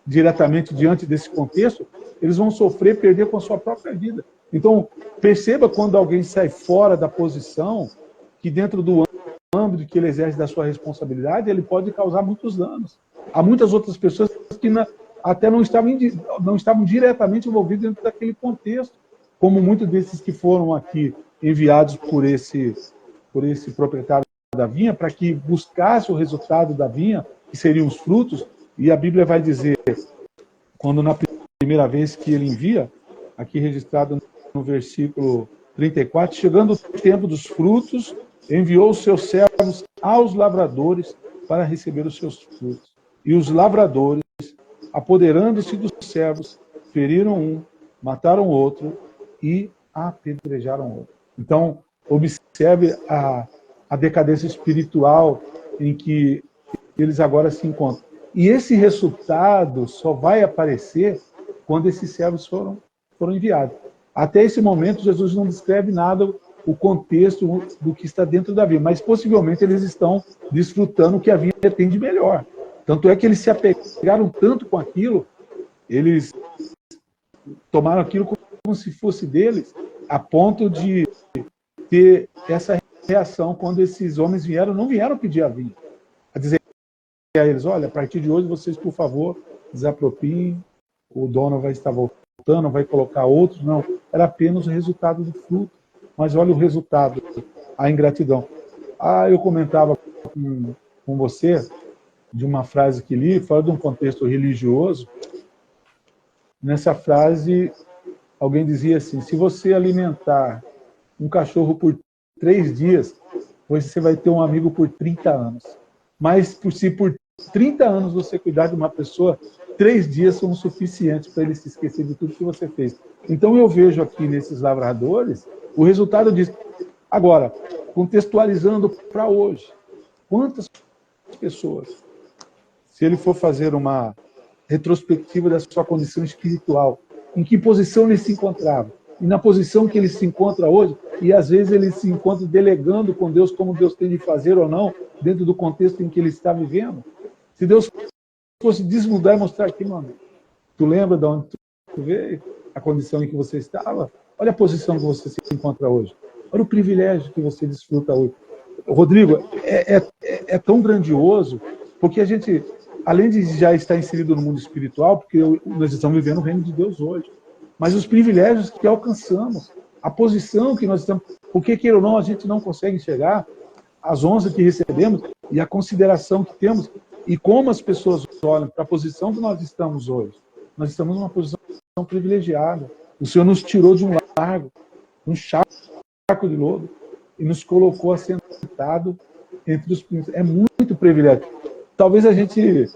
diretamente diante desse contexto, eles vão sofrer, perder com a sua própria vida. Então, perceba quando alguém sai fora da posição, que dentro do âmbito que ele exerce da sua responsabilidade, ele pode causar muitos danos. Há muitas outras pessoas que até não estavam diretamente envolvidas dentro daquele contexto, como muitos desses que foram aqui enviados por esse proprietário da vinha, para que buscasse o resultado da vinha, que seriam os frutos. E a Bíblia vai dizer, quando na primeira vez que ele envia, aqui registrado no versículo 34, chegando o tempo dos frutos, enviou os seus servos aos lavradores para receber os seus frutos. E os lavradores, apoderando-se dos servos, feriram um, mataram outro e apedrejaram outro. Então, observe a decadência espiritual em que eles agora se encontram. E esse resultado só vai aparecer quando esses servos foram enviados. Até esse momento, Jesus não descreve nada o contexto do que está dentro da vinha, mas possivelmente eles estão desfrutando o que a vinha tem de melhor. Tanto é que eles se apegaram tanto com aquilo, eles tomaram aquilo como se fosse deles, a ponto de ter essa reação quando esses homens não vieram pedir a vinha. A dizer a eles: olha, a partir de hoje vocês, por favor, desapropriem, o dono vai estar voltando, vai colocar outros. Não, era apenas o resultado do fruto. Mas olha o resultado, a ingratidão. Eu comentava com você de uma frase que li, fora de um contexto religioso. Nessa frase, alguém dizia assim: se você alimentar um cachorro por 3 dias, você vai ter um amigo por 30 anos. Mas se por 30 anos você cuidar de uma pessoa, 3 dias são suficientes para ele se esquecer de tudo que você fez. Então eu vejo aqui nesses lavradores o resultado disso. Agora, contextualizando para hoje, quantas pessoas se ele for fazer uma retrospectiva da sua condição espiritual, em que posição ele se encontrava, e na posição que ele se encontra hoje, e às vezes ele se encontra delegando com Deus como Deus tem de fazer ou não, dentro do contexto em que ele está vivendo. Se Deus fosse desmudar e mostrar aqui, meu amigo, tu lembra de onde tu veio, a condição em que você estava? Olha a posição que você se encontra hoje. Olha o privilégio que você desfruta hoje. Rodrigo, é tão grandioso, porque a gente, além de já estar inserido no mundo espiritual, porque nós estamos vivendo o reino de Deus hoje, mas os privilégios que alcançamos, a posição que nós estamos... Porque, queira ou não, a gente não consegue enxergar as honras que recebemos e a consideração que temos e como as pessoas olham para a posição que nós estamos hoje. Nós estamos numa posição privilegiada. O Senhor nos tirou de um lago, um charco de lodo, e nos colocou assentado entre os príncipes. É muito privilégio. Talvez a gente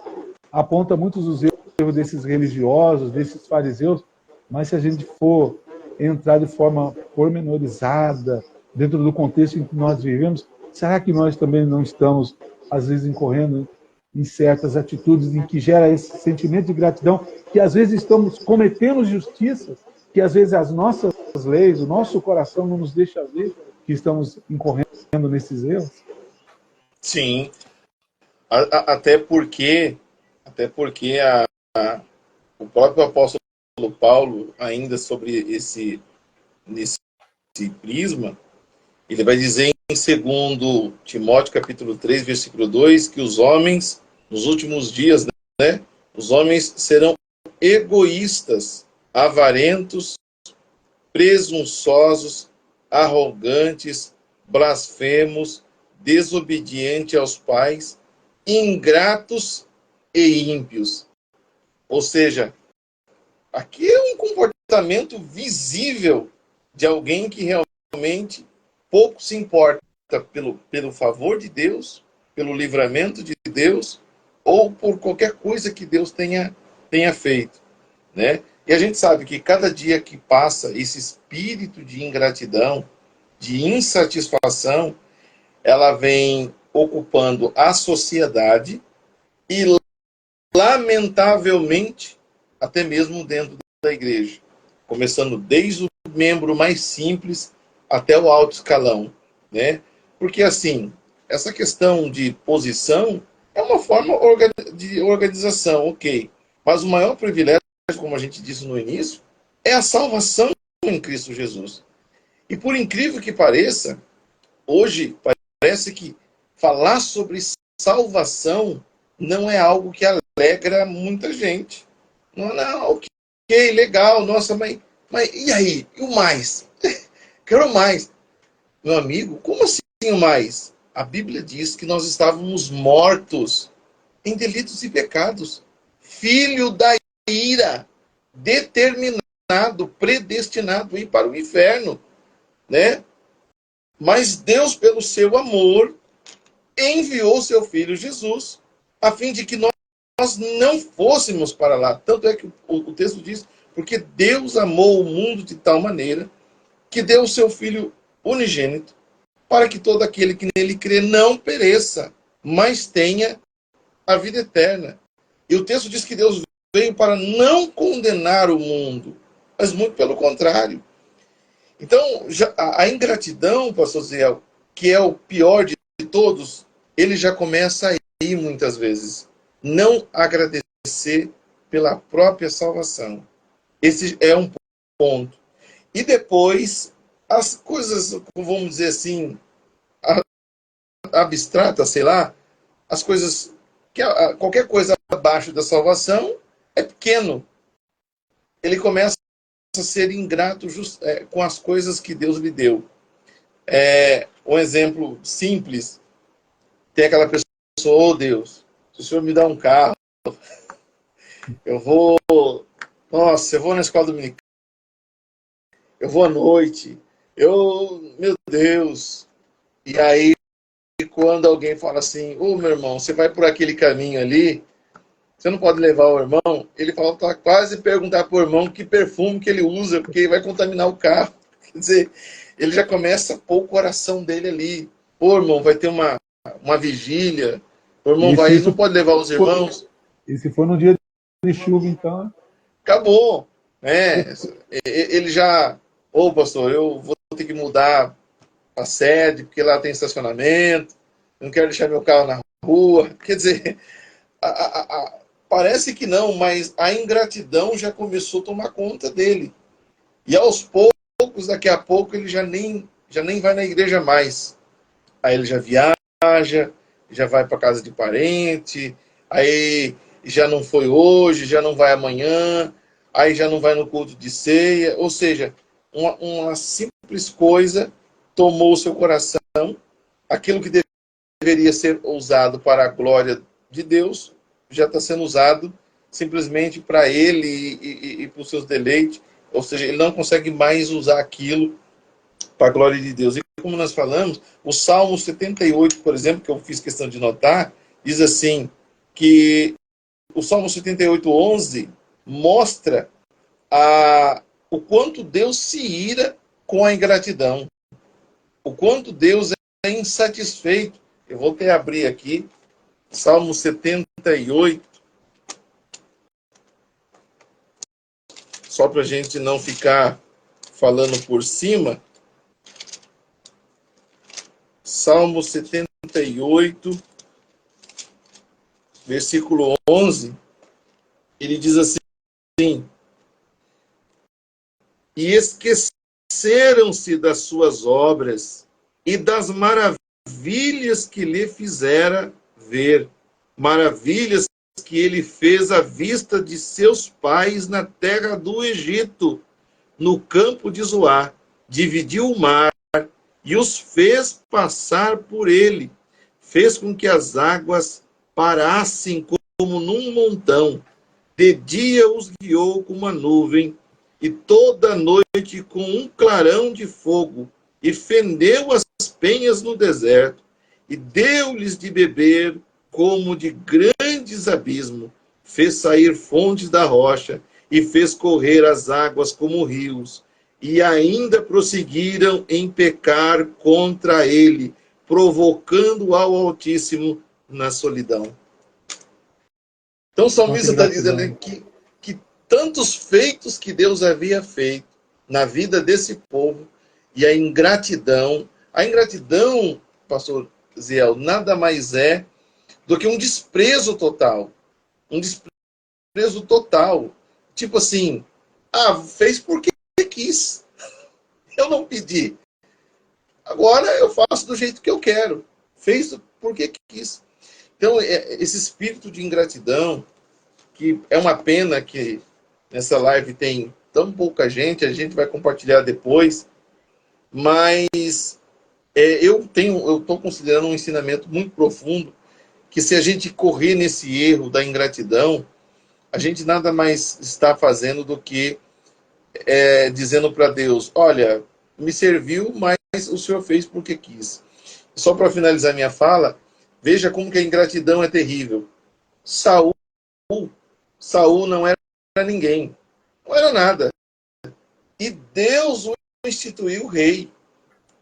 aponta muitos dos erros desses religiosos, desses fariseus, mas se a gente for entrar de forma pormenorizada dentro do contexto em que nós vivemos, será que nós também não estamos, às vezes, incorrendo em certas atitudes em que gera esse sentimento de gratidão, que às vezes estamos cometendo justiças, que às vezes as nossas leis, o nosso coração não nos deixa ver que estamos incorrendo nesses erros? Sim, até porque o próprio apóstolo Paulo, ainda sobre nesse prisma, ele vai dizer em 2 Timóteo capítulo 3, versículo 2, que os homens, nos últimos dias, né, os homens serão egoístas, avarentos, presunçosos, arrogantes, blasfemos, desobedientes aos pais, ingratos e ímpios. Ou seja, aqui é um comportamento visível de alguém que realmente pouco se importa pelo favor de Deus, pelo livramento de Deus, ou por qualquer coisa que Deus tenha feito, né? E a gente sabe que cada dia que passa, esse espírito de ingratidão, de insatisfação, ela vem ocupando a sociedade e, lamentavelmente, até mesmo dentro da igreja. Começando desde o membro mais simples até o alto escalão, né? Porque, assim, essa questão de posição é uma forma de organização, ok. Mas o maior privilégio, como a gente disse no início, é a salvação em Cristo Jesus. E por incrível que pareça, hoje parece que falar sobre salvação não é algo que alegra muita gente. Não, ok, legal, nossa, mas e aí? E o mais? Quero mais. Meu amigo, como assim o mais? A Bíblia diz que nós estávamos mortos em delitos e pecados. Filho da ira, determinado, predestinado a ir para o inferno, né? Mas Deus, pelo seu amor, enviou seu Filho Jesus, a fim de que nós não fôssemos para lá. Tanto é que o texto diz, porque Deus amou o mundo de tal maneira que deu o seu Filho unigênito, para que todo aquele que nele crê não pereça, mas tenha a vida eterna. E o texto diz que Deus veio para não condenar o mundo, mas muito pelo contrário. Então, a ingratidão, pastor Zé, que é o pior de todos, ele já começa aí muitas vezes. Não agradecer pela própria salvação. Esse é um ponto. E depois, as coisas, vamos dizer assim, abstratas, sei lá, as coisas, qualquer coisa abaixo da salvação é pequeno. Ele começa a ser ingrato com as coisas que Deus lhe deu. Um exemplo simples, tem aquela pessoa, oh Deus, se o Senhor me dá um carro, eu vou na escola dominical, eu vou à noite, meu Deus. E aí, quando alguém fala assim, meu irmão, você vai por aquele caminho ali, você não pode levar o irmão, ele falta quase perguntar para o irmão que perfume que ele usa, porque ele vai contaminar o carro. Quer dizer, ele já começa a pôr o coração dele ali. Irmão, vai ter uma vigília, o irmão não pode levar os irmãos. E se for no dia de chuva, então... Acabou. Né? Ele já... Ô, pastor, eu vou ter que mudar a sede, porque lá tem estacionamento, não quero deixar meu carro na rua. Quer dizer, parece que não, mas a ingratidão já começou a tomar conta dele. E aos poucos, daqui a pouco, ele já nem vai na igreja mais. Aí ele já viaja, já vai para casa de parente, aí já não foi hoje, já não vai amanhã, aí já não vai no culto de ceia. Ou seja, uma simples coisa tomou o seu coração, aquilo que deveria ser usado para a glória de Deus, já está sendo usado simplesmente para ele e para os seus deleites. Ou seja, ele não consegue mais usar aquilo para a glória de Deus. E como nós falamos, o Salmo 78, por exemplo, que eu fiz questão de notar, diz assim, que o Salmo 78, 11, mostra o quanto Deus se ira com a ingratidão, o quanto Deus é insatisfeito. Eu vou até abrir aqui, Salmo 78, só para a gente não ficar falando por cima. Salmo 78, versículo 11, ele diz assim: e esqueceram-se das suas obras e das maravilhas que lhe fizera ver, maravilhas que ele fez à vista de seus pais na terra do Egito, no campo de Zoar, dividiu o mar e os fez passar por ele, fez com que as águas parassem como num montão, de dia os guiou com uma nuvem, e toda noite com um clarão de fogo, e fendeu as penhas no deserto, e deu-lhes de beber como de grandes abismos, fez sair fontes da rocha, e fez correr as águas como rios, e ainda prosseguiram em pecar contra ele, provocando ao Altíssimo na solidão. Então o salmista está dizendo que tantos feitos que Deus havia feito na vida desse povo, e a ingratidão, pastor Ziel, nada mais é do que um desprezo total. Um desprezo total. Tipo assim, fez porque quis. Eu não pedi. Agora eu faço do jeito que eu quero. Fez porque quis. Então, esse espírito de ingratidão, que é uma pena que nessa live tem tão pouca gente, a gente vai compartilhar depois, mas eu estou considerando um ensinamento muito profundo, que se a gente correr nesse erro da ingratidão, a gente nada mais está fazendo do que dizendo para Deus: olha, me serviu, mas o Senhor fez porque quis. Só para finalizar minha fala, veja como que a ingratidão é terrível. Saul não era ninguém, não era nada. E Deus o instituiu rei.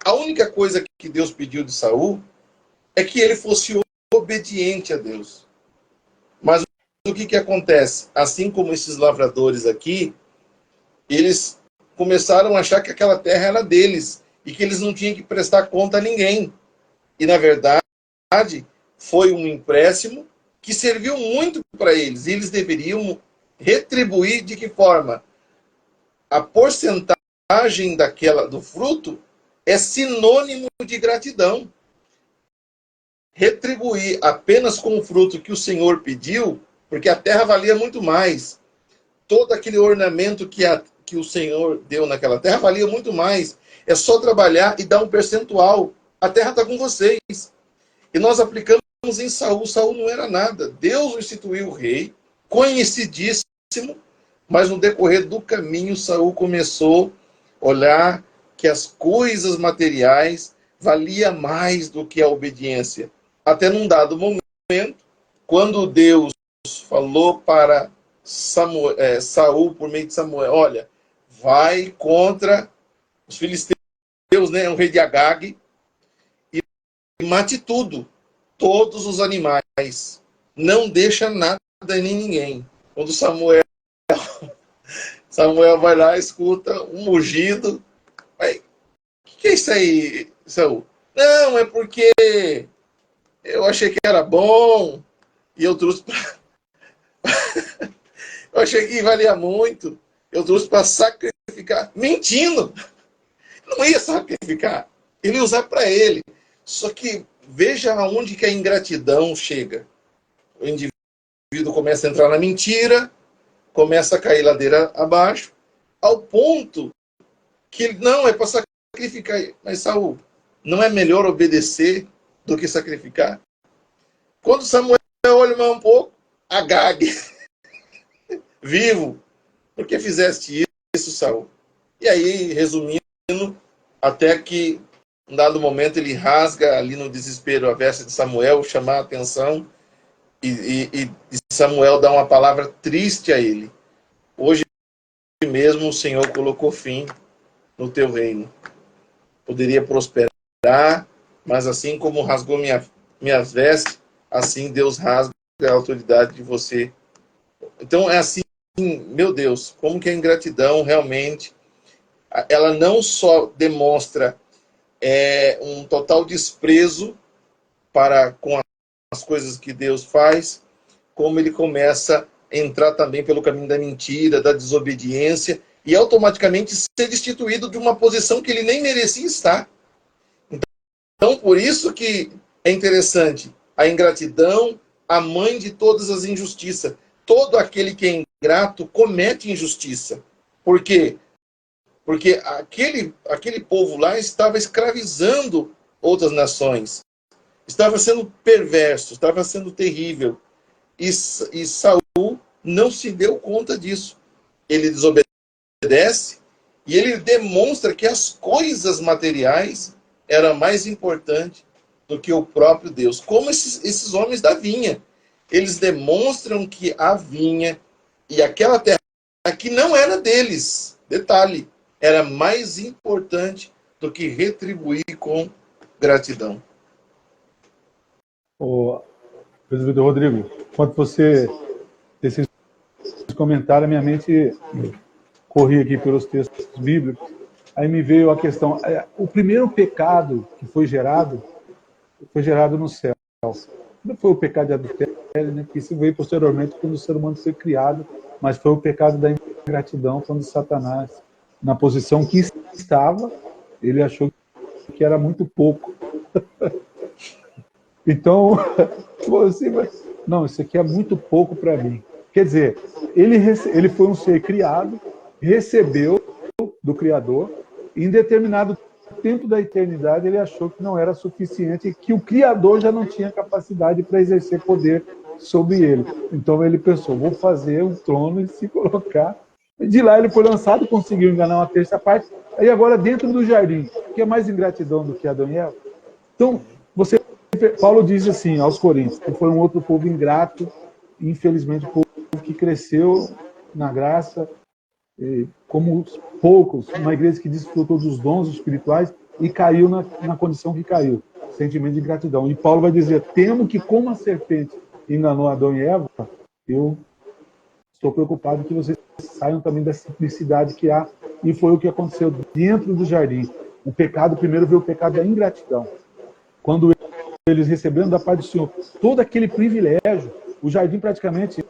A única coisa que Deus pediu de Saul é que ele fosse obediente a Deus. Mas o que acontece? Assim como esses lavradores aqui, eles começaram a achar que aquela terra era deles e que eles não tinham que prestar conta a ninguém. E, na verdade, foi um empréstimo que serviu muito para eles. E eles deveriam retribuir de que forma? A porcentagem do fruto é sinônimo de gratidão. Retribuir apenas com o fruto que o Senhor pediu, porque a terra valia muito mais. Todo aquele ornamento que o Senhor deu naquela terra valia muito mais. É só trabalhar e dar um percentual. A terra está com vocês. E nós aplicamos em Saul. Saul não era nada. Deus o instituiu rei, conhecidíssimo, mas no decorrer do caminho, Saul começou a olhar que as coisas materiais valia mais do que a obediência. Até num dado momento, quando Deus falou para Saul, por meio de Samuel: olha, vai contra os filisteus, né, o rei de Agag, e mate tudo, todos os animais, não deixa nada em ninguém. Quando Samuel vai lá, escuta um mugido. Aí, o que é isso aí, Saul? Não, é porque eu achei que era bom e eu trouxe para... eu achei que valia muito. Eu trouxe para sacrificar. Mentindo! Não ia sacrificar. Ele ia usar para ele. Só que veja aonde que a ingratidão chega. O indivíduo começa a entrar na mentira, começa a cair ladeira abaixo, ao ponto que ele não é para sacrificar. Mas, Saul, não é melhor obedecer do que sacrificar? Quando Samuel olha mais um pouco, Agag, vivo, por que fizeste isso, Saul? E aí, resumindo, até que, em dado momento, ele rasga ali no desespero a veste de Samuel, chamar a atenção, e Samuel dá uma palavra triste a ele. Hoje mesmo o Senhor colocou fim no teu reino. Poderia prosperar, mas assim como rasgou minhas vestes, assim Deus rasga a autoridade de você. Então é assim, meu Deus, como que a ingratidão realmente, ela não só demonstra um total desprezo para com as coisas que Deus faz, como ele começa a entrar também pelo caminho da mentira, da desobediência, e automaticamente ser destituído de uma posição que ele nem merecia estar. Então, por isso que é interessante, a ingratidão, a mãe de todas as injustiças. Todo aquele que é ingrato comete injustiça. Por quê? Porque aquele povo lá estava escravizando outras nações. Estava sendo perverso, estava sendo terrível. E Saul não se deu conta disso. Ele desobedece e ele demonstra que as coisas materiais eram mais importantes do que o próprio Deus. Como esses homens da vinha. Eles demonstram que a vinha e aquela terra que não era deles, detalhe, era mais importante do que retribuir com gratidão. Ô, presbítero Rodrigo, enquanto você esses comentários, minha mente corria aqui pelos textos bíblicos, aí me veio a questão, o primeiro pecado que foi gerado no céu. Não foi o pecado de adultério, né, que isso veio posteriormente quando o ser humano foi criado, mas foi o pecado da ingratidão, quando Satanás, na posição que estava, ele achou que era muito pouco. Então, você vai... não, isso aqui é muito pouco para mim. Quer dizer, ele foi um ser criado, recebeu do Criador, e em determinado tempo da eternidade ele achou que não era suficiente, que o Criador já não tinha capacidade para exercer poder sobre ele. Então ele pensou, vou fazer um trono e se colocar. De lá ele foi lançado, conseguiu enganar uma terça parte, aí agora dentro do jardim, que é mais ingratidão do que Adão e Eva. Então, Paulo diz assim aos Coríntios, que foi um outro povo ingrato, infelizmente, um povo que cresceu na graça, como poucos, uma igreja que desfrutou dos dons espirituais e caiu na condição que caiu, sentimento de ingratidão. E Paulo vai dizer, temo que como a serpente enganou Adão e Eva, eu estou preocupado que vocês saiam também da simplicidade que há, e foi o que aconteceu dentro do jardim. O pecado, primeiro veio o pecado da ingratidão. Quando eles receberam da parte do Senhor todo aquele privilégio, o jardim praticamente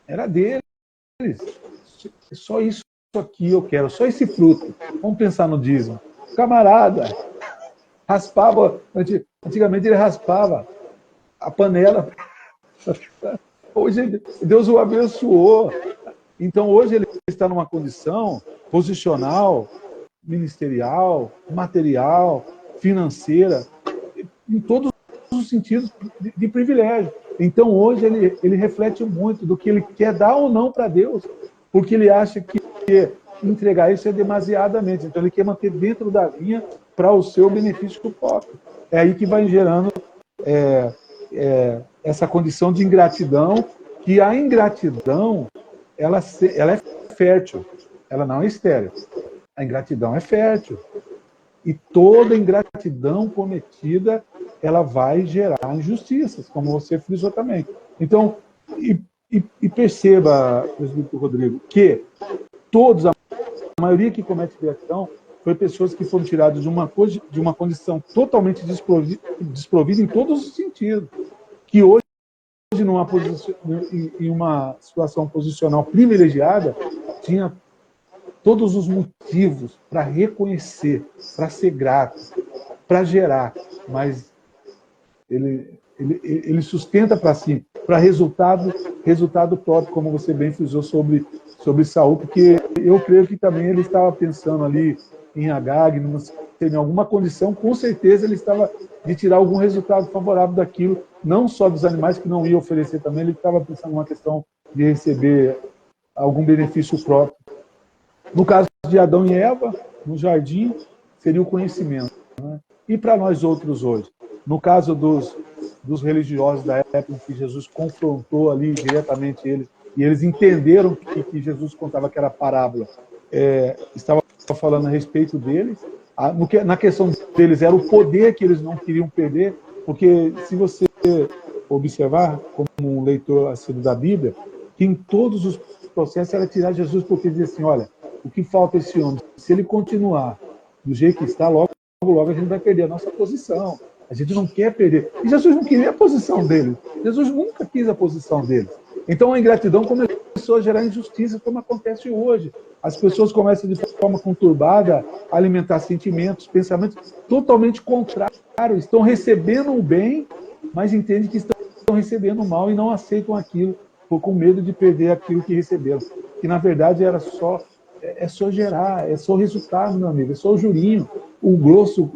era deles. Só isso aqui eu quero, só esse fruto. Vamos pensar no dízimo. Camarada, raspava, antigamente ele raspava a panela. Hoje Deus o abençoou. Então hoje ele está numa condição posicional, ministerial, material, financeira, em todos os sentidos de privilégio. Então hoje ele reflete muito do que ele quer dar ou não para Deus, porque ele acha que entregar isso é demasiadamente. Então ele quer manter dentro da vinha para o seu benefício próprio. É aí que vai gerando essa condição de ingratidão, que a ingratidão ela é fértil, ela não é estéril. A ingratidão é fértil. E toda ingratidão cometida, ela vai gerar injustiças, como você frisou também. Então, E perceba, presbítero Rodrigo, que todos, a maioria que comete ingratidão, foi pessoas que foram tiradas de uma condição totalmente desprovida em todos os sentidos. Que hoje, em uma situação posicional privilegiada, tinha todos os motivos para reconhecer, para ser grato, para gerar, mas ele sustenta para si, para resultado próprio, como você bem frisou sobre Saul, porque eu creio que também ele estava pensando ali em Agag, em alguma condição, com certeza ele estava de tirar algum resultado favorável daquilo, não só dos animais que não ia oferecer também, ele estava pensando numa questão de receber algum benefício próprio. No caso de Adão e Eva, no jardim, seria o conhecimento. Né? E para nós outros hoje? No caso dos religiosos da época em que Jesus confrontou ali diretamente eles, e eles entenderam que Jesus contava aquela parábola, estava falando a respeito deles, na questão deles era o poder que eles não queriam perder, porque se você observar, como um leitor assíduo da Bíblia, que em todos os processos era tirar Jesus, porque dizia assim, olha, o que falta a esse homem? Se ele continuar do jeito que está, logo a gente vai perder a nossa posição. A gente não quer perder. E Jesus não queria a posição dele. Jesus nunca quis a posição dele. Então a ingratidão começou a gerar injustiça, como acontece hoje. As pessoas começam de forma conturbada a alimentar sentimentos, pensamentos totalmente contrários. Estão recebendo o bem, mas entendem que estão recebendo o mal e não aceitam aquilo, com medo de perder aquilo que receberam. Que na verdade era só gerar, é só o resultado, meu amigo, é só o jurinho. O grosso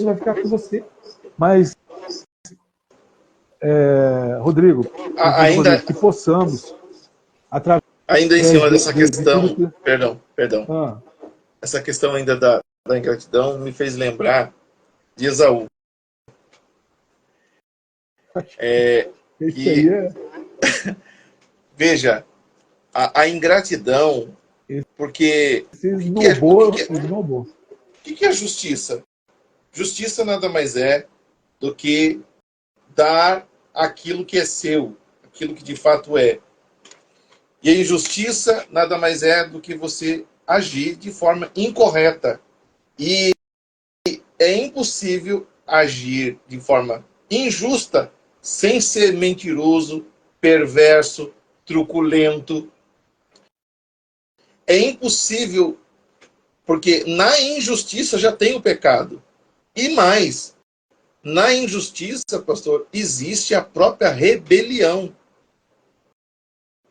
vai ficar com você. Mas, Rodrigo, que possamos, através ainda em cima dessa questão, de tudo que... perdão. Essa questão ainda da ingratidão me fez lembrar de Esaú. Veja, a ingratidão, porque o que é justiça? Justiça nada mais é do que dar aquilo que é seu, aquilo que de fato é. E a injustiça nada mais é do que você agir de forma incorreta. E é impossível agir de forma injusta sem ser mentiroso, perverso, truculento. É impossível, porque na injustiça já tem o pecado. E mais, na injustiça, pastor, existe a própria rebelião.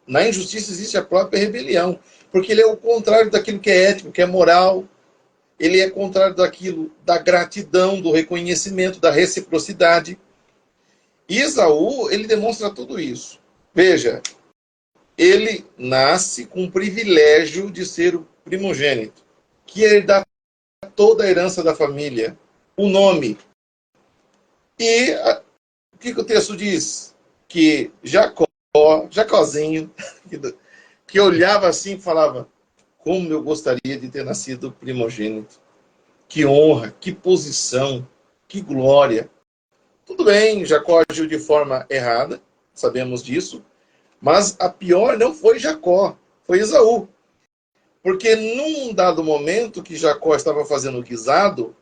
Na injustiça existe a própria rebelião, porque ele é o contrário daquilo que é ético, que é moral. Ele é contrário daquilo, da gratidão, do reconhecimento, da reciprocidade. E Esaú, ele demonstra tudo isso. Veja, ele nasce com o privilégio de ser o primogênito, que ele dá toda a herança da família, o nome. E o que o texto diz? Que Jacózinho, que olhava assim e falava, como eu gostaria de ter nascido primogênito. Que honra, que posição, que glória. Tudo bem, Jacó agiu de forma errada, sabemos disso, mas a pior não foi Jacó, foi Esaú. Porque num dado momento que Jacó estava fazendo guisado,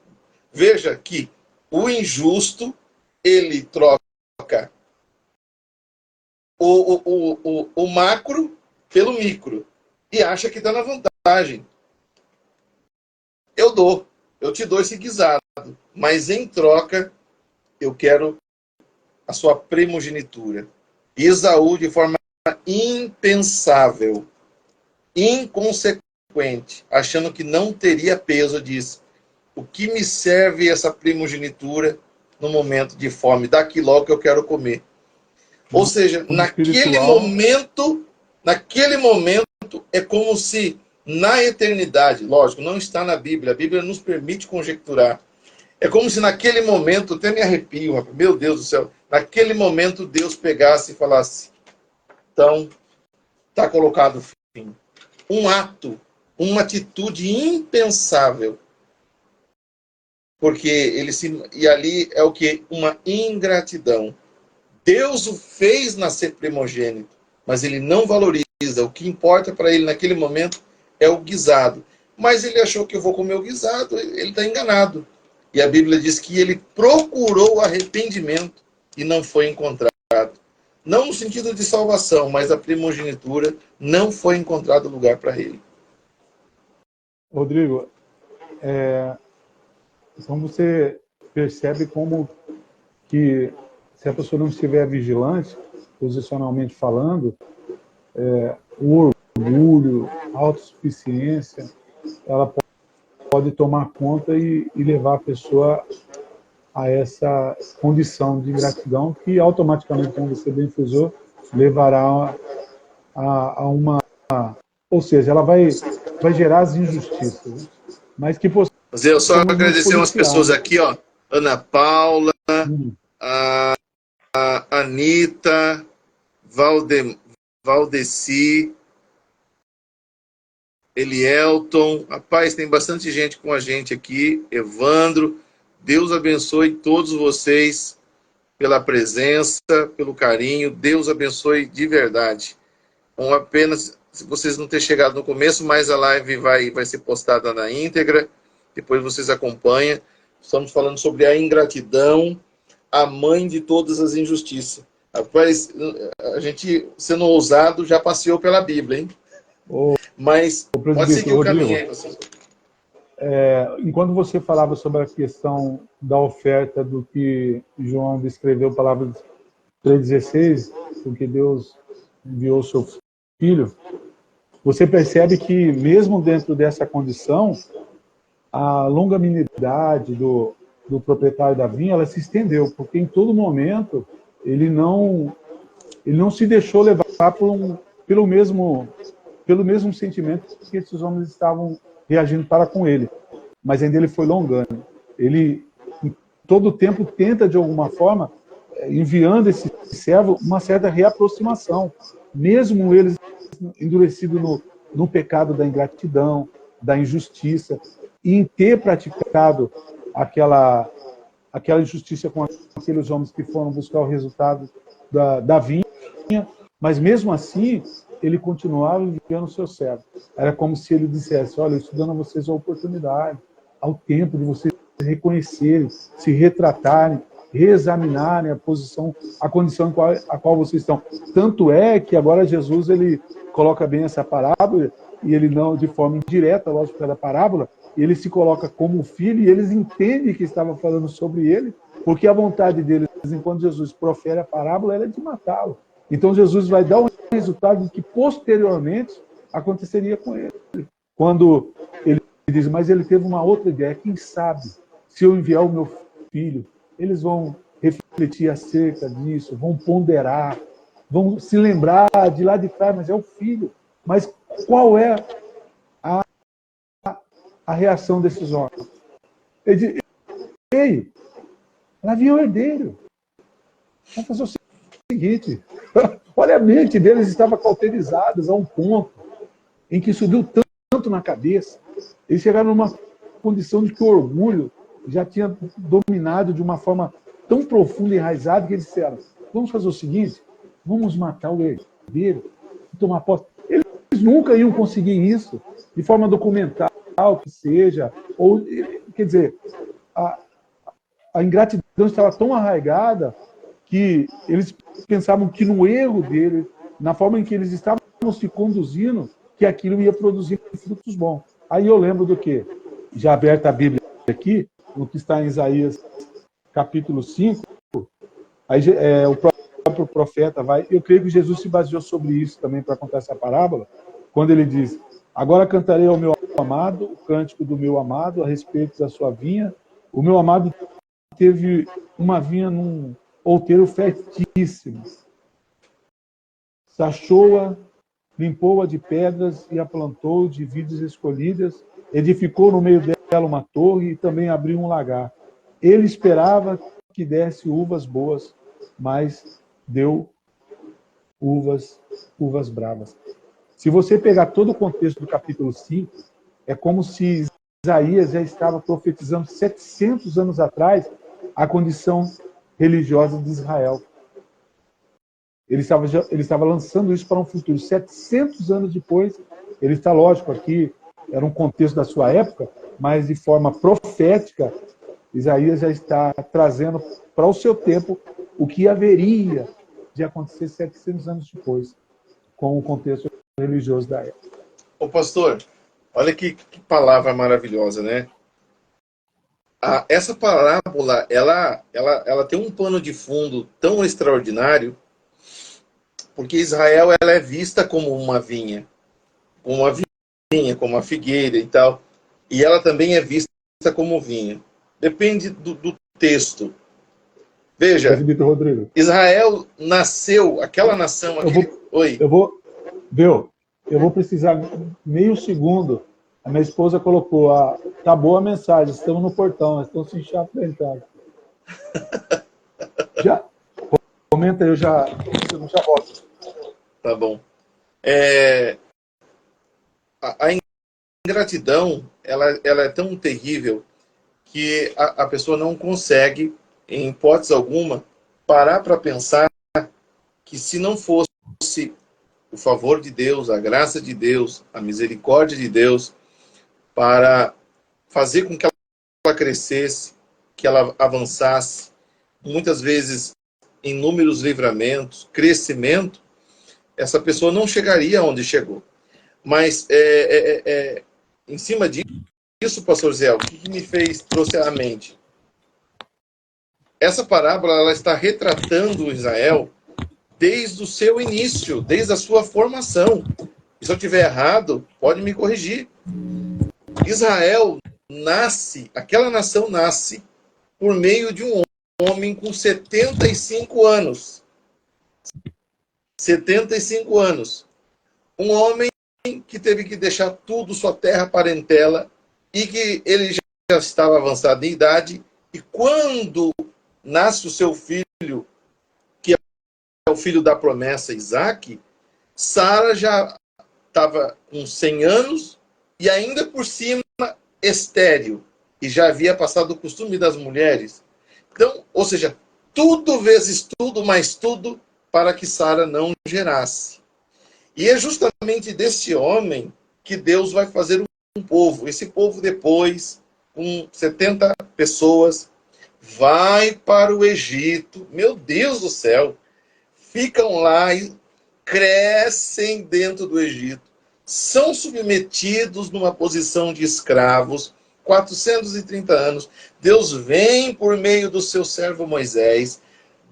veja que o injusto, ele troca o macro pelo micro e acha que está na vantagem. Eu te dou esse guisado, mas em troca eu quero a sua primogenitura. Esaú, de forma impensável, inconsequente, achando que não teria peso, diz, o que me serve essa primogenitura no momento de fome? Daqui logo que eu quero comer. Ou seja, naquele momento é como se na eternidade, lógico, não está na Bíblia, a Bíblia nos permite conjecturar. É como se naquele momento, até me arrepio, meu Deus do céu, naquele momento Deus pegasse e falasse, então, está colocado fim. Um ato, uma atitude impensável. Porque e ali é o que? Uma ingratidão. Deus o fez nascer primogênito. mas ele não valoriza. O que importa para ele naquele momento é o guisado. Mas ele achou que eu vou comer o guisado, ele está enganado. E a Bíblia diz que ele procurou arrependimento e não foi encontrado. Não no sentido de salvação, mas a primogenitura não foi encontrado lugar para ele. Rodrigo, então você percebe como que, se a pessoa não estiver vigilante, posicionalmente falando, o orgulho, a autossuficiência, ela pode tomar conta e levar a pessoa a essa condição de ingratidão que automaticamente, como você bem frisou, levará a uma... Ou seja, ela vai gerar as injustiças. Né? Mas que Mas eu só agradecer umas pessoas aqui, ó. Ana Paula, a Anitta, Valdeci, Elielton. Rapaz, tem bastante gente com a gente aqui. Evandro. Deus abençoe todos vocês pela presença, pelo carinho. Deus abençoe de verdade. Uma pena se vocês não terem chegado no começo, mas a live vai ser postada na íntegra. Depois vocês acompanham. Estamos falando sobre a ingratidão, a mãe de todas as injustiças. Rapaz, a gente, sendo ousado, já passeou pela Bíblia, hein? Mas pode seguir o caminho aí, vocês. Enquanto você falava sobre a questão da oferta do que João descreveu, palavras 3,16, porque Deus enviou o seu filho, você percebe que mesmo dentro dessa condição, a longanimidade do proprietário da vinha, ela se estendeu, porque em todo momento ele não se deixou levar pelo mesmo sentimento que esses homens estavam reagindo para com ele. Mas ainda ele foi longânimo. Ele, em todo o tempo, tenta, de alguma forma, enviando esse servo uma certa reaproximação. Mesmo eles endurecidos no pecado da ingratidão, da injustiça, e em ter praticado aquela injustiça com aqueles homens que foram buscar o resultado da vinha, mas mesmo assim, ele continuava enviando o seu servo. Era como se ele dissesse, olha, eu estou dando a vocês a oportunidade, ao tempo de vocês reconhecerem, se retratarem, reexaminarem a condição a qual vocês estão. Tanto é que agora Jesus ele coloca bem essa parábola, e ele não de forma indireta, lógico, da parábola, ele se coloca como filho, e eles entendem que estava falando sobre ele, porque a vontade deles, enquanto Jesus profere a parábola, era de matá-lo. Então Jesus vai dar um resultado que posteriormente aconteceria com ele. Quando ele diz, mas ele teve uma outra ideia, quem sabe, se eu enviar o meu filho, eles vão refletir acerca disso, vão ponderar, vão se lembrar de lá de trás, mas é o filho. Mas qual é a reação desses homens? Ele diz, ei, lá vinha o herdeiro. Vamos fazer o seguinte, olha, a mente deles estava cauterizada a um ponto em que subiu tanto na cabeça. Eles chegaram numa condição de que o orgulho já tinha dominado de uma forma tão profunda e enraizada que eles disseram, vamos fazer o seguinte, vamos matar o herdeiro e tomar posse. Eles nunca iam conseguir isso de forma documental, que seja, ou, quer dizer, a ingratidão estava tão arraigada que eles pensavam que no erro deles, na forma em que eles estavam se conduzindo, que aquilo ia produzir frutos bons. Aí eu lembro do quê? Já aberta a Bíblia aqui, no que está em Isaías capítulo 5, aí, o próprio profeta vai... Eu creio que Jesus se baseou sobre isso também para contar essa parábola, quando ele diz, agora cantarei ao meu amado, o cântico do meu amado, a respeito da sua vinha. O meu amado teve uma vinha num outeiro fertíssimo. Sachou-a, limpou-a de pedras e a plantou de vides escolhidas, edificou no meio dela uma torre e também abriu um lagar. Ele esperava que desse uvas boas, mas deu uvas bravas. Se você pegar todo o contexto do capítulo 5, é como se Isaías já estava profetizando 700 anos atrás a condição religiosa de Israel. ele estava lançando isso para um futuro. 700 anos depois, ele está, lógico, aqui era um contexto da sua época, mas de forma profética, Isaías já está trazendo para o seu tempo o que haveria de acontecer 700 anos depois, com o contexto religioso da época. Ô pastor, olha que palavra maravilhosa, né? Essa parábola, ela tem um pano de fundo tão extraordinário, porque Israel ela é vista como uma vinha, como uma figueira e tal, e ela também é vista como vinha. Depende do texto. Veja, Presbítero Rodrigo, Israel nasceu, aquela nação... Oi. Eu vou precisar meio segundo. A minha esposa colocou, tá boa a mensagem, estamos no portão, estamos se enchendo para entrar. Já, comenta aí, eu já volto. Tá bom. A ingratidão, ela é tão terrível que a pessoa não consegue, em hipótese alguma, parar para pensar que se não fosse o favor de Deus, a graça de Deus, a misericórdia de Deus, para fazer com que ela crescesse, que ela avançasse, muitas vezes em inúmeros livramentos, crescimento, essa pessoa não chegaria onde chegou. Mas, em cima disso, pastor Zé, o que me trouxe à mente? Essa parábola ela está retratando Israel desde o seu início, desde a sua formação. E se eu estiver errado, pode me corrigir. Israel nasce, aquela nação nasce por meio de um homem com 75 anos. 75 anos. Um homem que teve que deixar tudo, sua terra, parentela, e que ele já estava avançado em idade, e quando nasce o seu filho, que é o filho da promessa, Isaac, Sara já estava com 100 anos, e ainda por cima estéril, e já havia passado o costume das mulheres. Então, ou seja, tudo vezes tudo, mais tudo, para que Sara não gerasse. E é justamente desse homem que Deus vai fazer um povo. Esse povo depois, com 70 pessoas, vai para o Egito. Meu Deus do céu! Ficam lá e crescem dentro do Egito. São submetidos numa posição de escravos, 430 anos. Deus vem por meio do seu servo Moisés.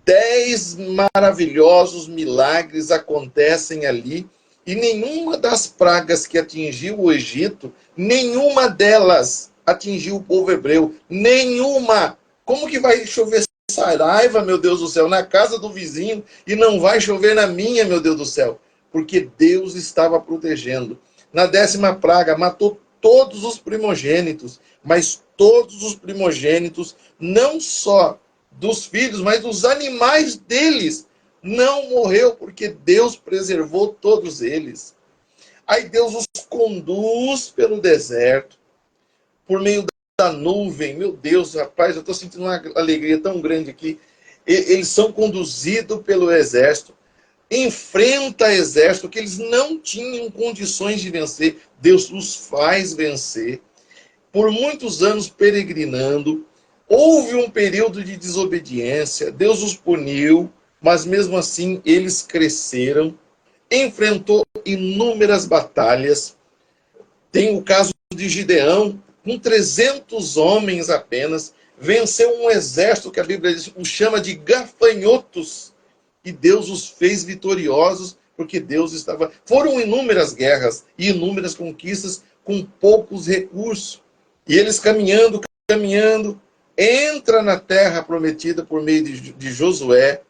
10 maravilhosos milagres acontecem ali. E nenhuma das pragas que atingiu o Egito, nenhuma delas atingiu o povo hebreu. Nenhuma! Como que vai chover saraiva, meu Deus do céu, na casa do vizinho e não vai chover na minha, meu Deus do céu? Porque Deus estava protegendo. Na 10ª praga, matou todos os primogênitos, mas todos os primogênitos, não só dos filhos, mas dos animais deles, não morreu, porque Deus preservou todos eles. Aí Deus os conduz pelo deserto, por meio da nuvem. Meu Deus, rapaz, eu estou sentindo uma alegria tão grande aqui. Eles são conduzidos pelo exército, enfrenta exército que eles não tinham condições de vencer. Deus os faz vencer. Por muitos anos peregrinando, houve um período de desobediência, Deus os puniu, mas mesmo assim eles cresceram, enfrentou inúmeras batalhas. Tem o caso de Gideão, com 300 homens apenas, venceu um exército que a Bíblia o chama de gafanhotos, e Deus os fez vitoriosos, porque Deus estava... Foram inúmeras guerras e inúmeras conquistas com poucos recursos. E eles caminhando, entra na terra prometida por meio de Josué,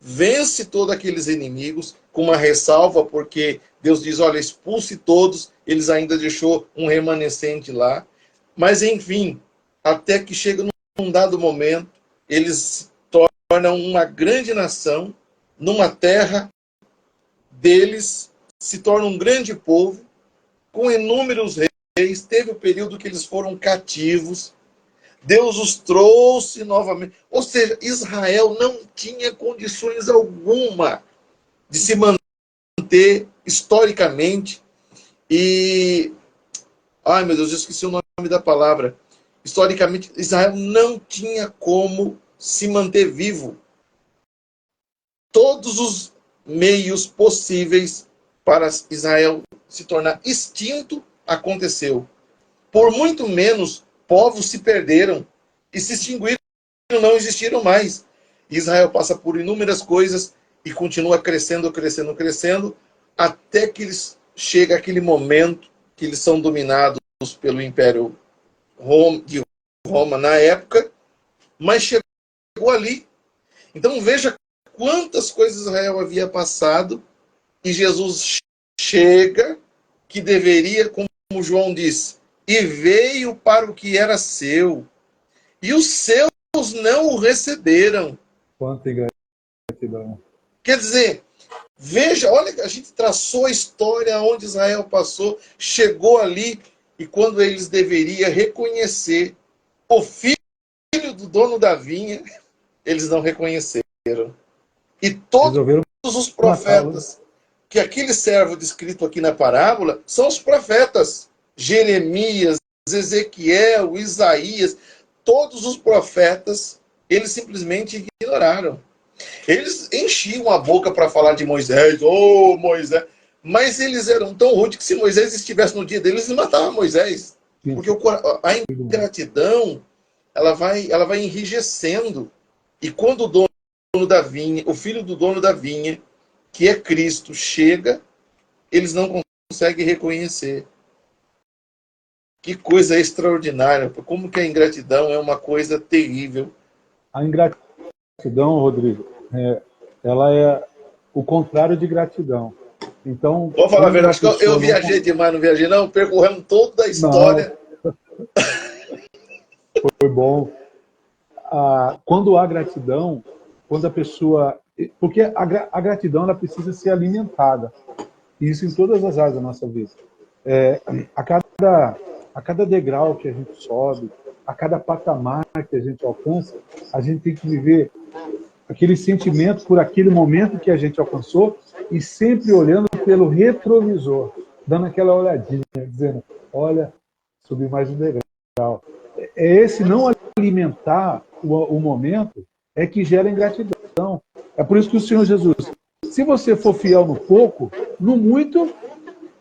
vence todos aqueles inimigos, com uma ressalva, porque Deus diz, olha, expulse todos, eles ainda deixou um remanescente lá. Mas, enfim, até que chega num dado momento, eles se tornam uma grande nação, numa terra deles, se torna um grande povo, com inúmeros reis. Teve o período que eles foram cativos, Deus os trouxe novamente. Ou seja, Israel não tinha condições alguma de se manter historicamente e... Ai, meu Deus, eu esqueci o nome da palavra. Historicamente, Israel não tinha como se manter vivo. Todos os meios possíveis para Israel se tornar extinto aconteceu. Por muito menos, povos se perderam e se extinguiram, não existiram mais. Israel passa por inúmeras coisas e continua crescendo, crescendo, crescendo, até que chega aquele momento que eles são dominados pelo Império de Roma na época, mas chegou ali. Então veja quantas coisas Israel havia passado e Jesus chega, que deveria, como João disse, e veio para o que era seu, e os seus não o receberam. Quanta ingratidão. Quer dizer, veja, olha, a gente traçou a história onde Israel passou, chegou ali, e quando eles deveriam reconhecer o filho do dono da vinha, eles não reconheceram. E todos os profetas, que aquele servo descrito aqui na parábola, são os profetas. Jeremias, Ezequiel, Isaías, todos os profetas, eles simplesmente ignoraram. Eles enchiam a boca para falar de Moisés, Moisés, mas eles eram tão rudes que se Moisés estivesse no dia deles, eles matavam Moisés. Porque a ingratidão, ela vai enrijecendo. E quando o dono da vinha, o filho do dono da vinha, que é Cristo, chega, eles não conseguem reconhecer. Que coisa extraordinária. Como que a ingratidão é uma coisa terrível. A ingratidão, Rodrigo, ela é o contrário de gratidão. Então, vou falar a verdade, acho que eu viajei demais, não viajei não, percorrendo toda a história. Não. Foi bom. Quando há gratidão, quando a pessoa... Porque a gratidão ela precisa ser alimentada. Isso em todas as áreas da nossa vida. A cada degrau que a gente sobe, a cada patamar que a gente alcança, a gente tem que viver aquele sentimento por aquele momento que a gente alcançou e sempre olhando pelo retrovisor, dando aquela olhadinha, dizendo, olha, subi mais um degrau. Esse não alimentar o momento é que gera ingratidão. É por isso que o Senhor Jesus, se você for fiel no pouco, no muito...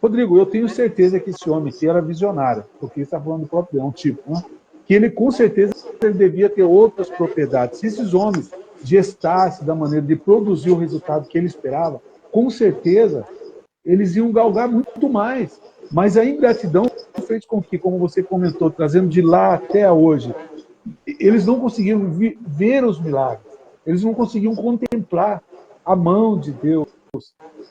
Rodrigo, eu tenho certeza que esse homem aqui era visionário, porque ele está falando do próprio Deus, né? Que ele, com certeza, ele devia ter outras propriedades. Se esses homens gestassem da maneira de produzir o resultado que ele esperava, com certeza, eles iam galgar muito mais. Mas a ingratidão fez com que, como você comentou, trazendo de lá até hoje, eles não conseguiam ver os milagres, eles não conseguiam contemplar a mão de Deus,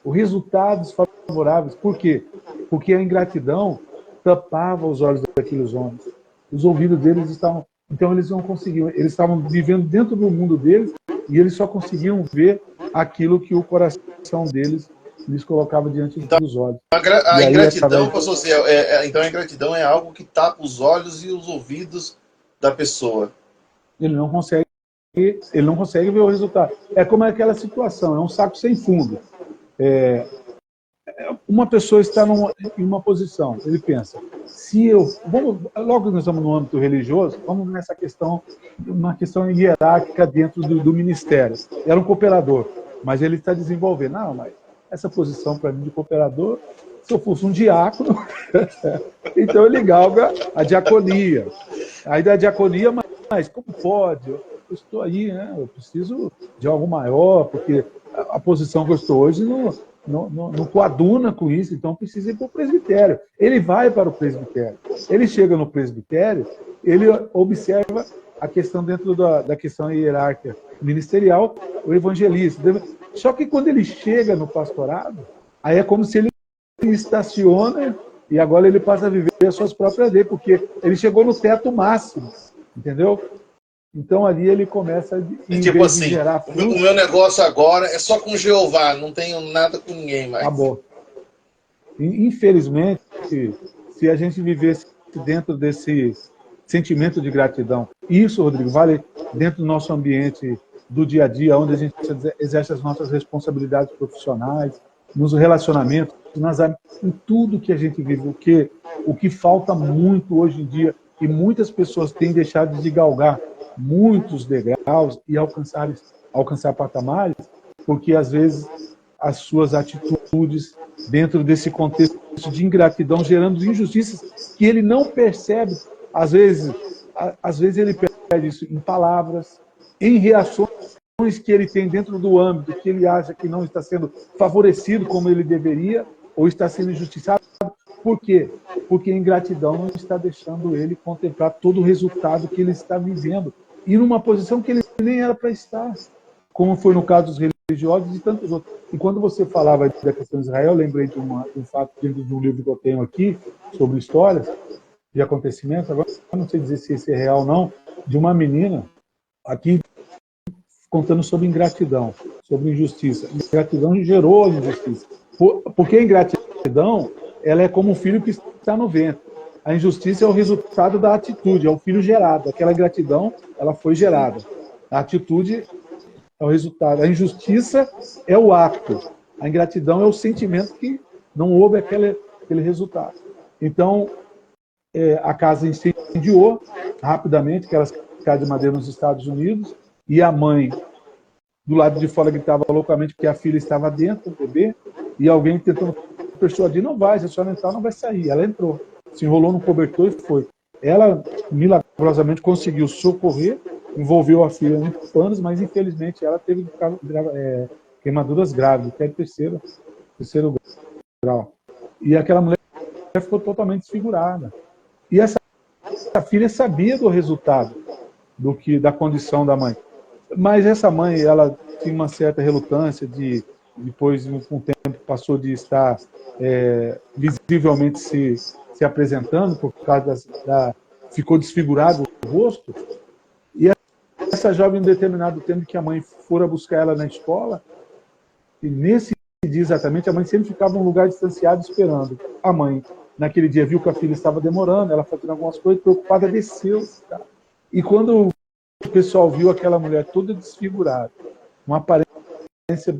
os resultados favoráveis. Por quê? Porque a ingratidão tampava os olhos daqueles homens. Os ouvidos deles estavam... Então eles não conseguiam. Eles estavam vivendo dentro do mundo deles e eles só conseguiam ver aquilo que o coração deles lhes colocava diante dos olhos. A ingratidão, pastor Ciel, então a ingratidão é algo que tapa os olhos e os ouvidos da pessoa. Ele não consegue ver o resultado. É como aquela situação, é um saco sem fundo. Uma pessoa está em uma posição, ele pensa, logo que nós estamos no âmbito religioso, vamos nessa questão, uma questão hierárquica dentro do ministério. Era um cooperador, mas ele está desenvolvendo. Não, mas essa posição para mim de cooperador, se eu fosse um diácono, então ele galga a diaconia. Aí da diaconia, mas como pode? Eu estou aí, né? Eu preciso de algo maior, porque a posição que eu estou hoje não coaduna com isso, então precisa ir para o presbitério. Ele vai para o presbitério. Ele chega no presbitério, ele observa a questão dentro da questão hierárquica ministerial, o evangelista. Só que quando ele chega no pastorado, aí é como se ele estaciona e agora ele passa a viver as suas próprias leis, porque ele chegou no teto máximo, entendeu? Então ali ele começa a tipo assim, gerar fruto, o meu negócio agora é só com Jeová, não tenho nada com ninguém mais. Acabou. Infelizmente, se a gente vivesse dentro desse sentimento de gratidão, isso, Rodrigo, vale dentro do nosso ambiente do dia a dia, onde a gente exerce as nossas responsabilidades profissionais, nos relacionamentos, em tudo que a gente vive. O que falta muito hoje em dia, e muitas pessoas têm deixado de galgar muitos degraus e alcançar patamares, porque às vezes as suas atitudes dentro desse contexto de ingratidão, gerando injustiças que ele não percebe. Às vezes ele perde isso em palavras, em reações que ele tem dentro do âmbito que ele acha que não está sendo favorecido como ele deveria, ou está sendo injustiçado. Por quê? Porque a ingratidão não está deixando ele contemplar todo o resultado que ele está vivendo, e numa posição que ele nem era para estar, como foi no caso dos religiosos e tantos outros. E quando você falava da questão de Israel, eu lembrei de um fato dentro de um livro que eu tenho aqui, sobre histórias de acontecimentos, agora eu não sei dizer se esse é real ou não, de uma menina aqui contando sobre ingratidão, sobre injustiça. Ingratidão gerou injustiça. Porque a ingratidão, ela é como um filho que está no ventre. A injustiça é o resultado da atitude, é o filho gerado. Aquela ingratidão, ela foi gerada. A atitude é o resultado. A injustiça é o ato. A ingratidão é o sentimento que não houve aquele resultado. Então, a casa incendiou rapidamente, aquelas casas de madeira nos Estados Unidos, e a mãe, do lado de fora, gritava loucamente porque a filha estava dentro, o bebê, e alguém tentando persuadir, não vai, se a senhora entrar, não vai sair. Ela entrou, se enrolou no cobertor e foi. Ela, milagrosamente, conseguiu socorrer, envolveu a filha em panos, mas, infelizmente, ela teve queimaduras graves, até terceiro grau. E aquela mulher ficou totalmente desfigurada. E essa filha sabia do resultado da condição da mãe. Mas essa mãe, ela tinha uma certa relutância depois, com o tempo, passou de estar visivelmente se apresentando, por causa ficou desfigurado o rosto. E essa jovem, em determinado tempo que a mãe fora buscar ela na escola, e nesse dia exatamente, a mãe sempre ficava em um lugar distanciado esperando. A mãe, naquele dia, viu que a filha estava demorando, ela fazendo algumas coisas, preocupada, desceu. Tá? E quando o pessoal viu aquela mulher toda desfigurada, uma aparência,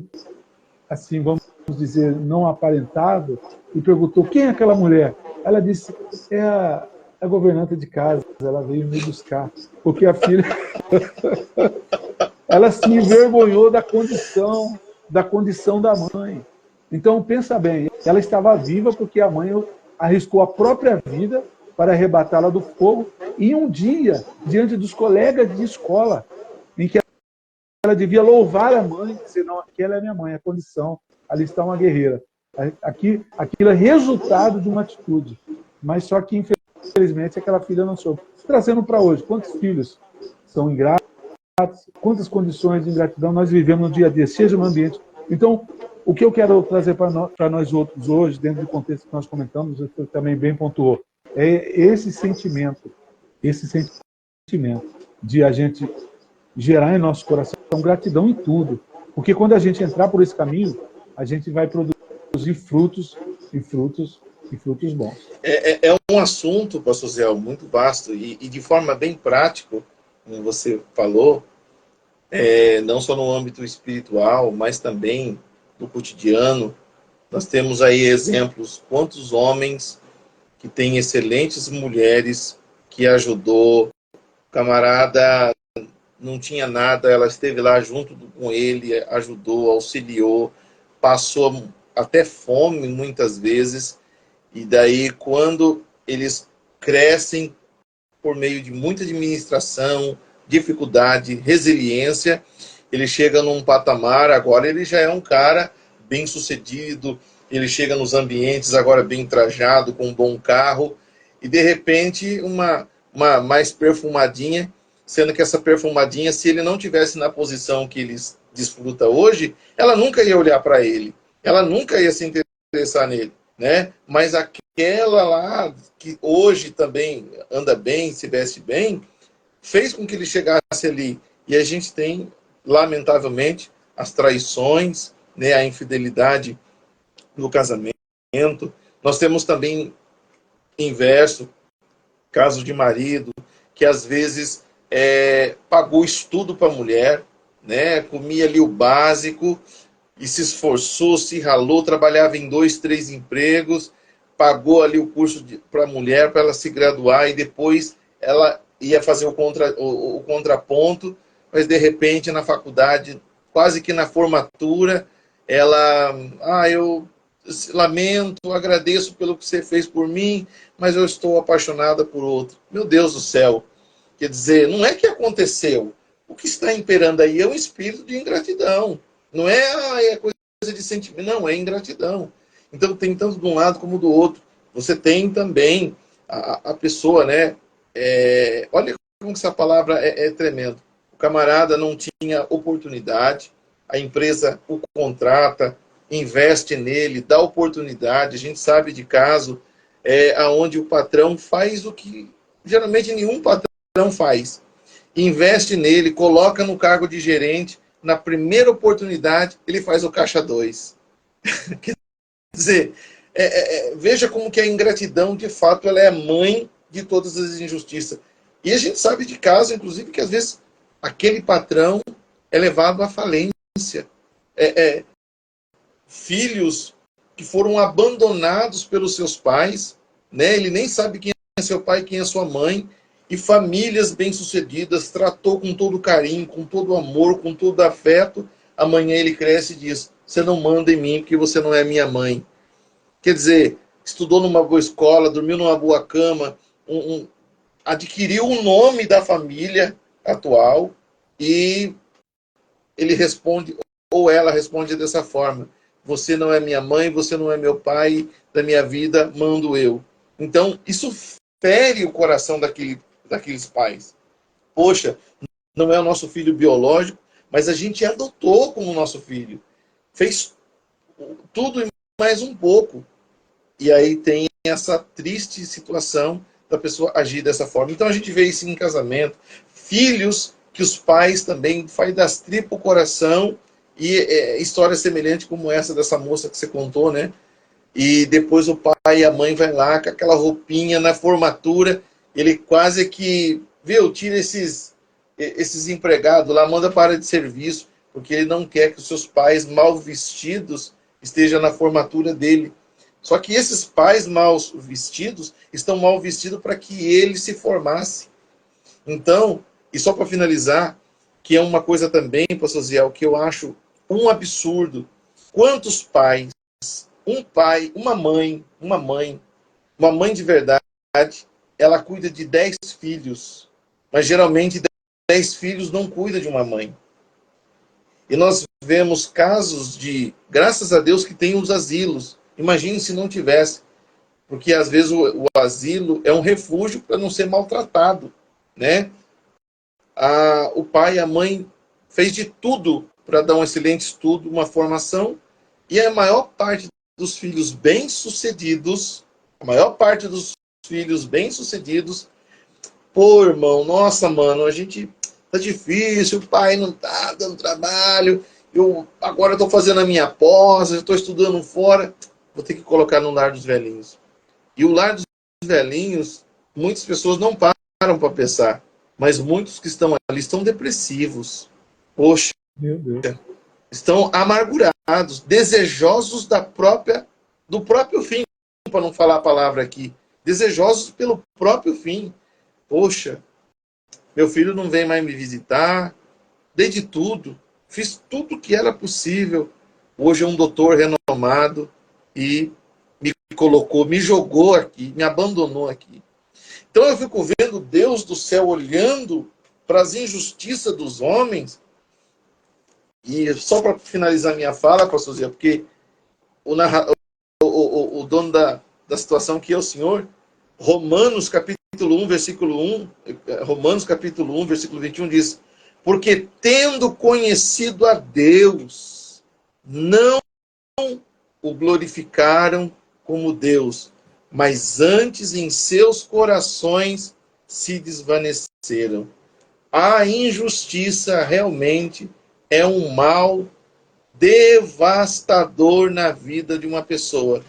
assim, vamos dizer, não aparentável, e perguntou, quem é aquela mulher? Ela disse, é a governanta de casa, ela veio me buscar, porque a filha... ela se envergonhou da condição da mãe. Então, pensa bem, ela estava viva porque a mãe arriscou a própria vida para arrebatá-la do fogo, e um dia, diante dos colegas de escola, em que ela devia louvar a mãe, dizer, não, aquela é minha mãe, a condição, ali está uma guerreira. Aquilo é resultado de uma atitude. Mas só que, infelizmente, aquela filha não soube. Trazendo para hoje, quantos filhos são ingratos, quantas condições de ingratidão nós vivemos no dia a dia, seja no ambiente. Então, o que eu quero trazer para nós outros hoje, dentro do contexto que nós comentamos, você também bem pontuou, é esse sentimento de a gente gerar em nosso coração gratidão em tudo. Porque quando a gente entrar por esse caminho, a gente vai produzir frutos e frutos bons. É um assunto, pastor Zé, muito vasto e de forma bem prática, como você falou, não só no âmbito espiritual, mas também no cotidiano. Nós temos aí exemplos, quantos homens que têm excelentes mulheres que ajudou, o camarada não tinha nada, ela esteve lá junto com ele, ajudou, auxiliou, passou até fome muitas vezes, e daí quando eles crescem por meio de muita administração, dificuldade, resiliência, ele chega num patamar, agora ele já é um cara bem sucedido, ele chega nos ambientes agora bem trajado, com um bom carro, e de repente uma mais perfumadinha, sendo que essa perfumadinha, se ele não tivesse na posição que ele desfruta hoje, ela nunca ia olhar para ele, ela nunca ia se interessar nele, né? Mas aquela lá, que hoje também anda bem, se veste bem, fez com que ele chegasse ali. E a gente tem, lamentavelmente, as traições, né, a infidelidade no casamento. Nós temos também inverso, caso de marido, que às vezes pagou estudo para a mulher, né? Comia ali o básico e se esforçou, se ralou, trabalhava em 2, 3 empregos, pagou ali o curso para a mulher, para ela se graduar, e depois ela ia fazer o contraponto, mas de repente na faculdade, quase que na formatura, ela, eu lamento, agradeço pelo que você fez por mim, mas eu estou apaixonada por outro. Meu Deus do céu! Quer dizer, não é que aconteceu. O que está imperando aí é um espírito de ingratidão. Não é coisa de sentimento, não, é ingratidão. Então tem tanto de um lado como do outro. Você tem também a pessoa, né? Olha como essa palavra é tremenda. O camarada não tinha oportunidade, a empresa o contrata, investe nele, dá oportunidade. A gente sabe de caso onde o patrão faz o que geralmente nenhum patrão faz. Investe nele, coloca no cargo de gerente, na primeira oportunidade ele faz o caixa 2. Quer dizer, veja como que a ingratidão, de fato, ela é a mãe de todas as injustiças. E a gente sabe de casos, inclusive, que às vezes aquele patrão é levado à falência. Filhos que foram abandonados pelos seus pais, né? Ele nem sabe quem é seu pai, quem é sua mãe, e famílias bem-sucedidas, tratou com todo carinho, com todo amor, com todo afeto. Amanhã ele cresce e diz: você não manda em mim porque você não é minha mãe. Quer dizer, estudou numa boa escola, dormiu numa boa cama, adquiriu o nome da família atual, e ele responde, ou ela responde dessa forma: você não é minha mãe, você não é meu pai, da minha vida mando eu. Então, isso fere o coração daqueles pais. Poxa, não é o nosso filho biológico, mas a gente adotou como nosso filho. Fez tudo e mais um pouco. E aí tem essa triste situação da pessoa agir dessa forma. Então a gente vê isso em casamento. Filhos que os pais também fazem das tripas o coração, e histórias semelhantes como essa dessa moça que você contou, né? E depois o pai e a mãe vai lá com aquela roupinha na formatura, ele quase que, viu, tira esses empregados lá, manda para a área de serviço, porque ele não quer que os seus pais mal vestidos estejam na formatura dele. Só que esses pais mal vestidos estão mal vestidos para que ele se formasse. Então, e só para finalizar, que é uma coisa também, pastor Ziel, que eu acho um absurdo. Quantos pais, um pai, uma mãe de verdade, ela cuida de 10 filhos, mas geralmente 10 filhos não cuidam de uma mãe. E nós vemos casos de, graças a Deus, que tem os asilos. Imagine se não tivesse, porque às vezes o asilo é um refúgio para não ser maltratado, né? O pai e a mãe fez de tudo para dar um excelente estudo, uma formação, e a maior parte dos filhos bem-sucedidos, pô, irmão, nossa, mano, a gente tá difícil, o pai não tá dando trabalho, agora eu tô fazendo a minha pós, eu tô estudando fora, vou ter que colocar no lar dos velhinhos. E o lar dos velhinhos, muitas pessoas não param para pensar, mas muitos que estão ali estão depressivos. Poxa, Meu Deus. estão amargurados, desejosos do próprio fim, para não falar a palavra aqui, desejosos pelo próprio fim. Poxa, meu filho não vem mais me visitar, dei de tudo, fiz tudo que era possível. Hoje é um doutor renomado e me colocou, me jogou aqui, me abandonou aqui. Então eu fico vendo Deus do céu olhando para as injustiças dos homens. E só para finalizar minha fala, pastor Zé, porque o dono da situação que é o Senhor, Romanos capítulo 1, versículo 1, Romanos capítulo 1, versículo 21 diz: porque tendo conhecido a Deus, não o glorificaram como Deus, mas antes em seus corações se desvaneceram. A injustiça realmente é um mal devastador na vida de uma pessoa,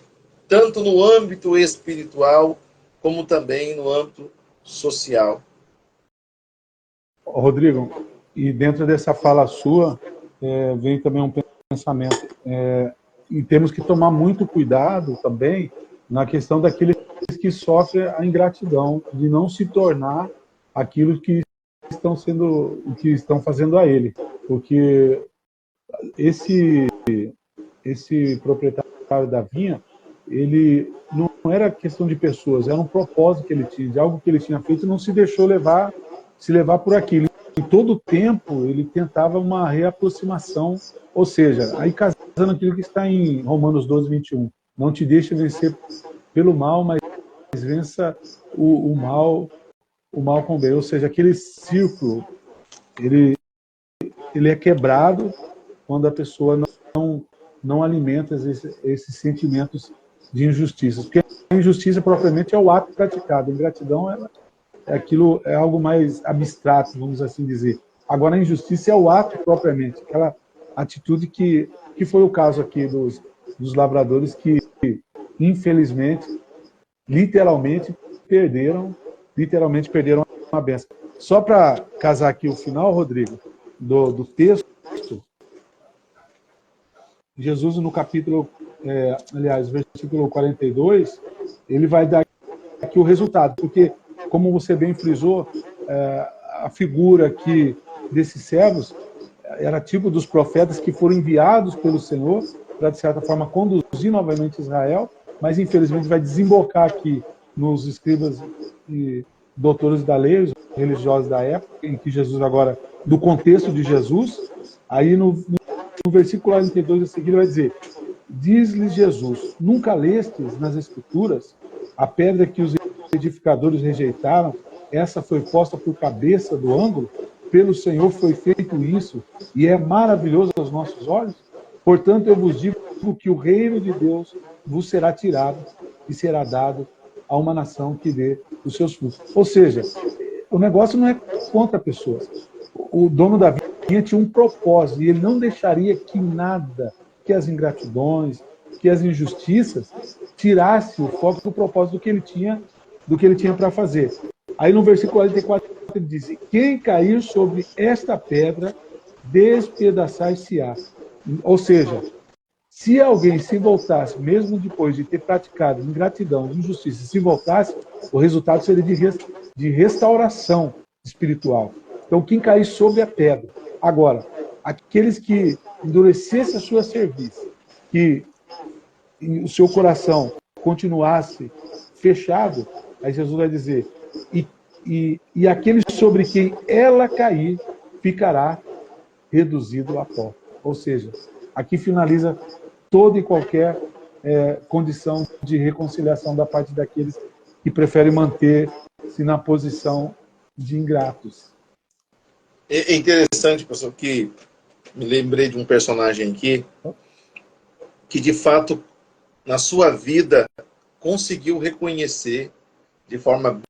tanto no âmbito espiritual, como também no âmbito social. Rodrigo, E dentro dessa fala sua, vem também um pensamento. E temos que tomar muito cuidado também na questão daqueles que sofrem a ingratidão, de não se tornar aquilo que estão fazendo a ele. Porque esse proprietário da vinha, ele não era questão de pessoas, era um propósito que ele tinha, de algo que ele tinha feito, e não se deixou se levar por aquilo. Em todo o tempo, ele tentava uma reaproximação, ou seja, aí casando aquilo que está em Romanos 12, 21. Não te deixe vencer pelo mal, mas vença o mal com o bem. Ou seja, aquele círculo, ele é quebrado quando a pessoa não alimenta esses sentimentos de injustiça. Porque a injustiça propriamente é o ato praticado. A ingratidão é algo mais abstrato, vamos assim dizer. Agora, a injustiça é o ato propriamente, aquela atitude que foi o caso aqui dos lavradores que, infelizmente, literalmente perderam a benção. Só para casar aqui o final, Rodrigo, do texto, Jesus, no capítulo, versículo 42, ele vai dar aqui o resultado, porque, como você bem frisou, a figura aqui desses servos era tipo dos profetas que foram enviados pelo Senhor para, de certa forma, conduzir novamente Israel, mas, infelizmente, vai desembocar aqui nos escribas e doutores da lei, os religiosos da época, em que Jesus agora, do contexto de Jesus, aí no versículo 42 a seguir vai dizer: diz-lhes Jesus, nunca lestes nas Escrituras a pedra que os edificadores rejeitaram, essa foi posta por cabeça do ângulo, pelo Senhor foi feito isso, e é maravilhoso aos nossos olhos? Portanto, eu vos digo que o reino de Deus vos será tirado e será dado a uma nação que dê os seus frutos. Ou seja, o negócio não é contra pessoas. O dono da vinha tinha um propósito, e ele não deixaria que nada, que as ingratidões, que as injustiças, tirasse o foco do propósito do que ele tinha para fazer. Aí no versículo 44 ele diz: quem cair sobre esta pedra, despedaçar-se-á. Ou seja, se alguém se voltasse, mesmo depois de ter praticado ingratidão, injustiça, se voltasse, o resultado seria de restauração espiritual. Então, quem cair sobre a pedra. Agora, aqueles que endurecessem a sua cerviz, que o seu coração continuasse fechado, aí Jesus vai dizer: e aquele sobre quem ela cair ficará reduzido a pó. Ou seja, aqui finaliza toda e qualquer condição de reconciliação da parte daqueles que preferem manter-se na posição de ingratos. É interessante, pessoal, que me lembrei de um personagem aqui que, de fato, na sua vida, conseguiu reconhecer de forma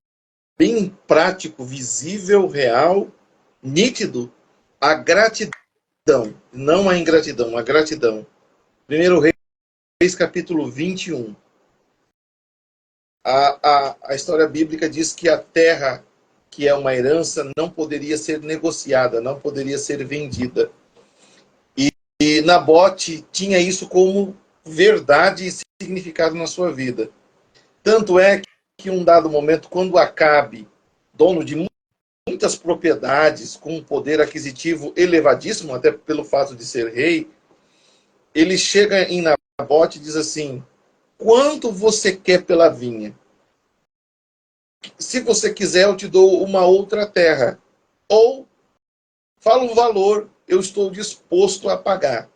bem prático, visível, real, nítido, a gratidão, não a ingratidão, a gratidão. 1 Reis, capítulo 21. A história bíblica diz que a terra, que é uma herança, não poderia ser negociada, não poderia ser vendida. E Nabote tinha isso como verdade e significado na sua vida. Tanto é que, em um dado momento, quando Acabe, dono de muitas propriedades, com um poder aquisitivo elevadíssimo, até pelo fato de ser rei, ele chega em Nabote e diz assim: quanto você quer pela vinha? Se você quiser, eu te dou uma outra terra. Ou fala um valor, eu estou disposto a pagar.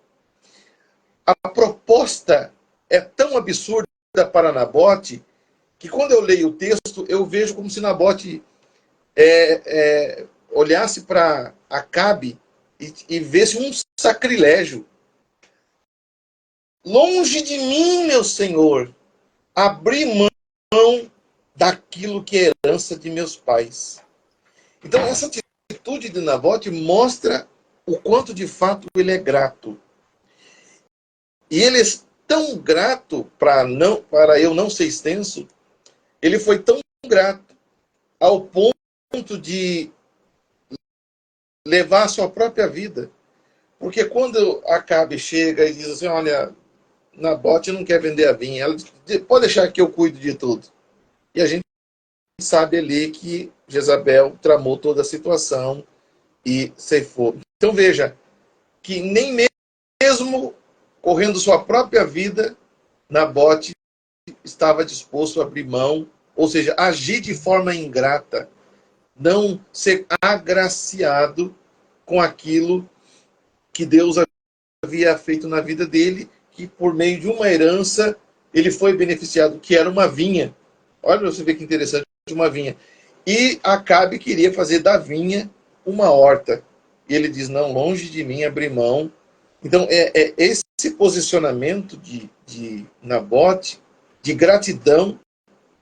A proposta é tão absurda para Nabote que, quando eu leio o texto, eu vejo como se Nabote olhasse para Acabe e visse um sacrilégio. Longe de mim, meu senhor, abrir mão daquilo que é herança de meus pais. Então, essa atitude de Nabote mostra o quanto, de fato, ele é grato. E ele é tão grato, para eu não ser extenso, ele foi tão grato ao ponto de levar a sua própria vida. Porque quando Acabe chega e diz assim, olha, Nabote não quer vender a vinha, ela diz, pode deixar que eu cuido de tudo. E a gente sabe ali que Jezabel tramou toda a situação e ceifou. Então veja, que nem mesmo correndo sua própria vida, Nabote estava disposto a abrir mão, ou seja, agir de forma ingrata, não ser agraciado com aquilo que Deus havia feito na vida dele, que por meio de uma herança ele foi beneficiado, que era uma vinha. Olha para você ver que interessante, uma vinha. E Acabe queria fazer da vinha uma horta. E ele diz, não, longe de mim abrir mão. Então, esse posicionamento de Nabote, de gratidão,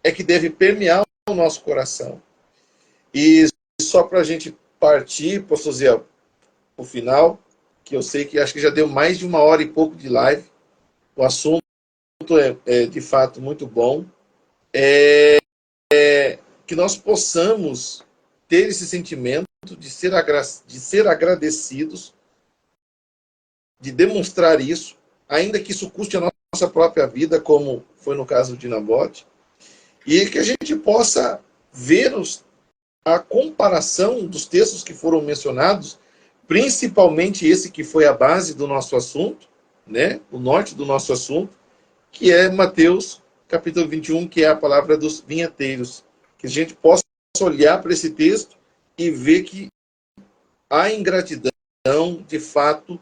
é que deve permear o nosso coração. E só para a gente partir, pastor Zé, o final, que eu sei que acho que já deu mais de 1 hora e pouco de live, o assunto é de fato muito bom, que nós possamos ter esse sentimento de ser agradecidos, de demonstrar isso, ainda que isso custe a nossa própria vida, como foi no caso de Nabote, e que a gente possa ver a comparação dos textos que foram mencionados, principalmente esse que foi a base do nosso assunto, né? O norte do nosso assunto, que é Mateus capítulo 21, que é a palavra dos vinhateiros. Que a gente possa olhar para esse texto e ver que a ingratidão, de fato,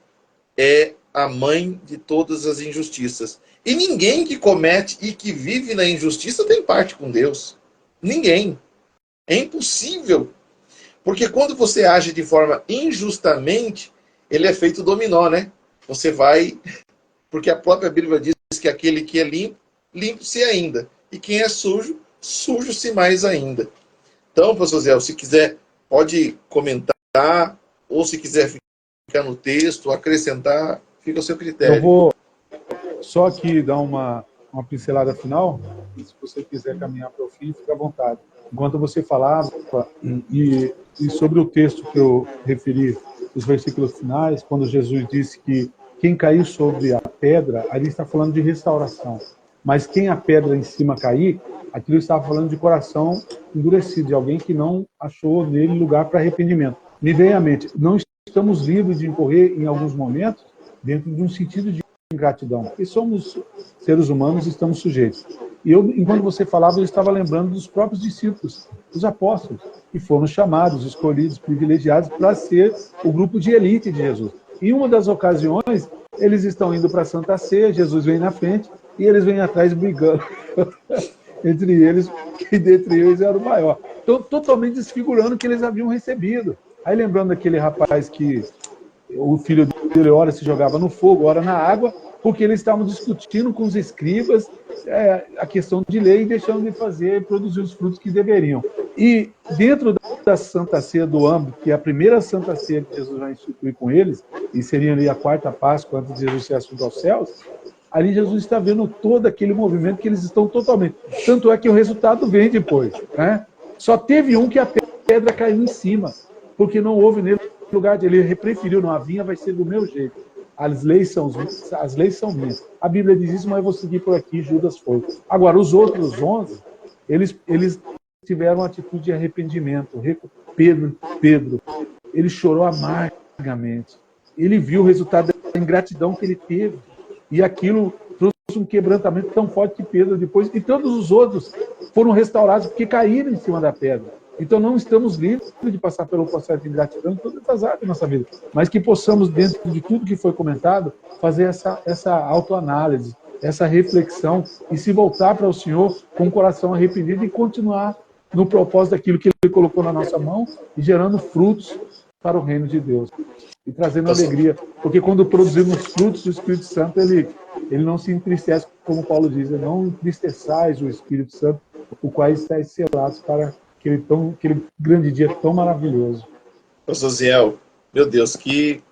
é a mãe de todas as injustiças. E ninguém que comete e que vive na injustiça tem parte com Deus. Ninguém. É impossível. Porque quando você age de forma injustamente, ele é feito dominó, né? Você vai... Porque a própria Bíblia diz que aquele que é limpo, limpe-se ainda. E quem é sujo, sujo-se mais ainda. Então, pastor Zé, se quiser, pode comentar, ou se quiser ficar no texto, acrescentar, fica ao seu critério. Eu vou só aqui dar uma pincelada final, e se você quiser caminhar para o fim, fica à vontade. Enquanto você falava, e sobre o texto que eu referi, os versículos finais, quando Jesus disse que quem caiu sobre a pedra, ali está falando de restauração. Mas quem a pedra em cima cair, aquilo estava falando de coração endurecido, de alguém que não achou nele lugar para arrependimento. Me vem à mente, não estamos livres de incorrer em alguns momentos dentro de um sentido de ingratidão, porque somos seres humanos e estamos sujeitos. E eu, enquanto você falava, eu estava lembrando dos próprios discípulos, dos apóstolos, que foram chamados, escolhidos, privilegiados para ser o grupo de elite de Jesus. Em uma das ocasiões, eles estão indo para a Santa Ceia, Jesus vem na frente e eles vêm atrás brigando entre eles, e dentre eles era o maior. Então, totalmente desfigurando o que eles haviam recebido. Aí lembrando daquele rapaz que o filho dele ora se jogava no fogo, ora na água, porque eles estavam discutindo com os escribas a questão de lei e deixando de fazer e produzir os frutos que deveriam. E dentro da Santa Ceia do âmbito, que é a primeira Santa Ceia que Jesus vai instituir com eles, e seria ali a 4ª Páscoa antes de Jesus ser assunto aos céus, ali Jesus está vendo todo aquele movimento que eles estão totalmente... Tanto é que o resultado vem depois. Né? Só teve um que a pedra caiu em cima, porque não houve nele lugar de ele preferiu, não, a vinha vai ser do meu jeito. As leis são minhas. A Bíblia diz isso, mas eu vou seguir por aqui, Judas foi. Agora, os outros 11, eles tiveram uma atitude de arrependimento. Pedro, ele chorou amargamente. Ele viu o resultado da ingratidão que ele teve. E aquilo trouxe um quebrantamento tão forte que Pedro depois... E todos os outros foram restaurados porque caíram em cima da pedra. Então não estamos livres de passar pelo processo de ingratidão em todas as áreas da nossa vida, mas que possamos, dentro de tudo que foi comentado, fazer essa autoanálise, essa reflexão e se voltar para o Senhor com o coração arrependido e continuar no propósito daquilo que Ele colocou na nossa mão e gerando frutos para o reino de Deus e trazendo alegria, porque quando produzimos frutos do Espírito Santo, ele não se entristece, como Paulo diz, não entristeçais o Espírito Santo, o qual está selado para aquele grande dia tão maravilhoso. Pastor Ziel, meu Deus, que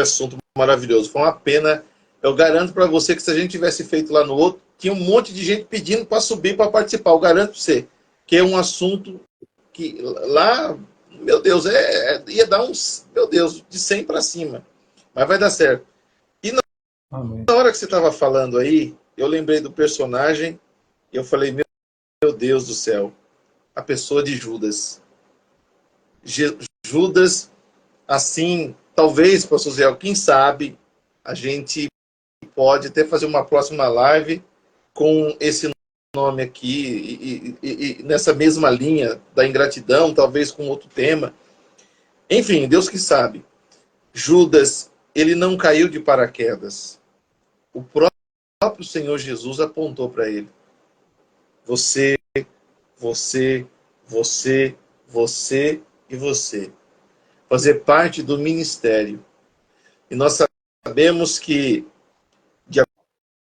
assunto maravilhoso. Foi uma pena. Eu garanto para você que se a gente tivesse feito lá no outro, tinha um monte de gente pedindo para subir para participar. Eu garanto para você que é um assunto que lá meu Deus, ia dar uns, meu Deus, de 100 para cima. Mas vai dar certo. E Amém. na hora que você estava falando aí, eu lembrei do personagem e eu falei, meu Deus do céu, a pessoa de Judas. Judas, assim, talvez, pastor Zé, quem sabe, a gente pode até fazer uma próxima live com esse nome aqui e nessa mesma linha da ingratidão, talvez com outro tema. Enfim, Deus que sabe. Judas, ele não caiu de paraquedas. O próprio Senhor Jesus apontou para ele. Você, você, você, você e você. Fazer parte do ministério. E nós sabemos que, de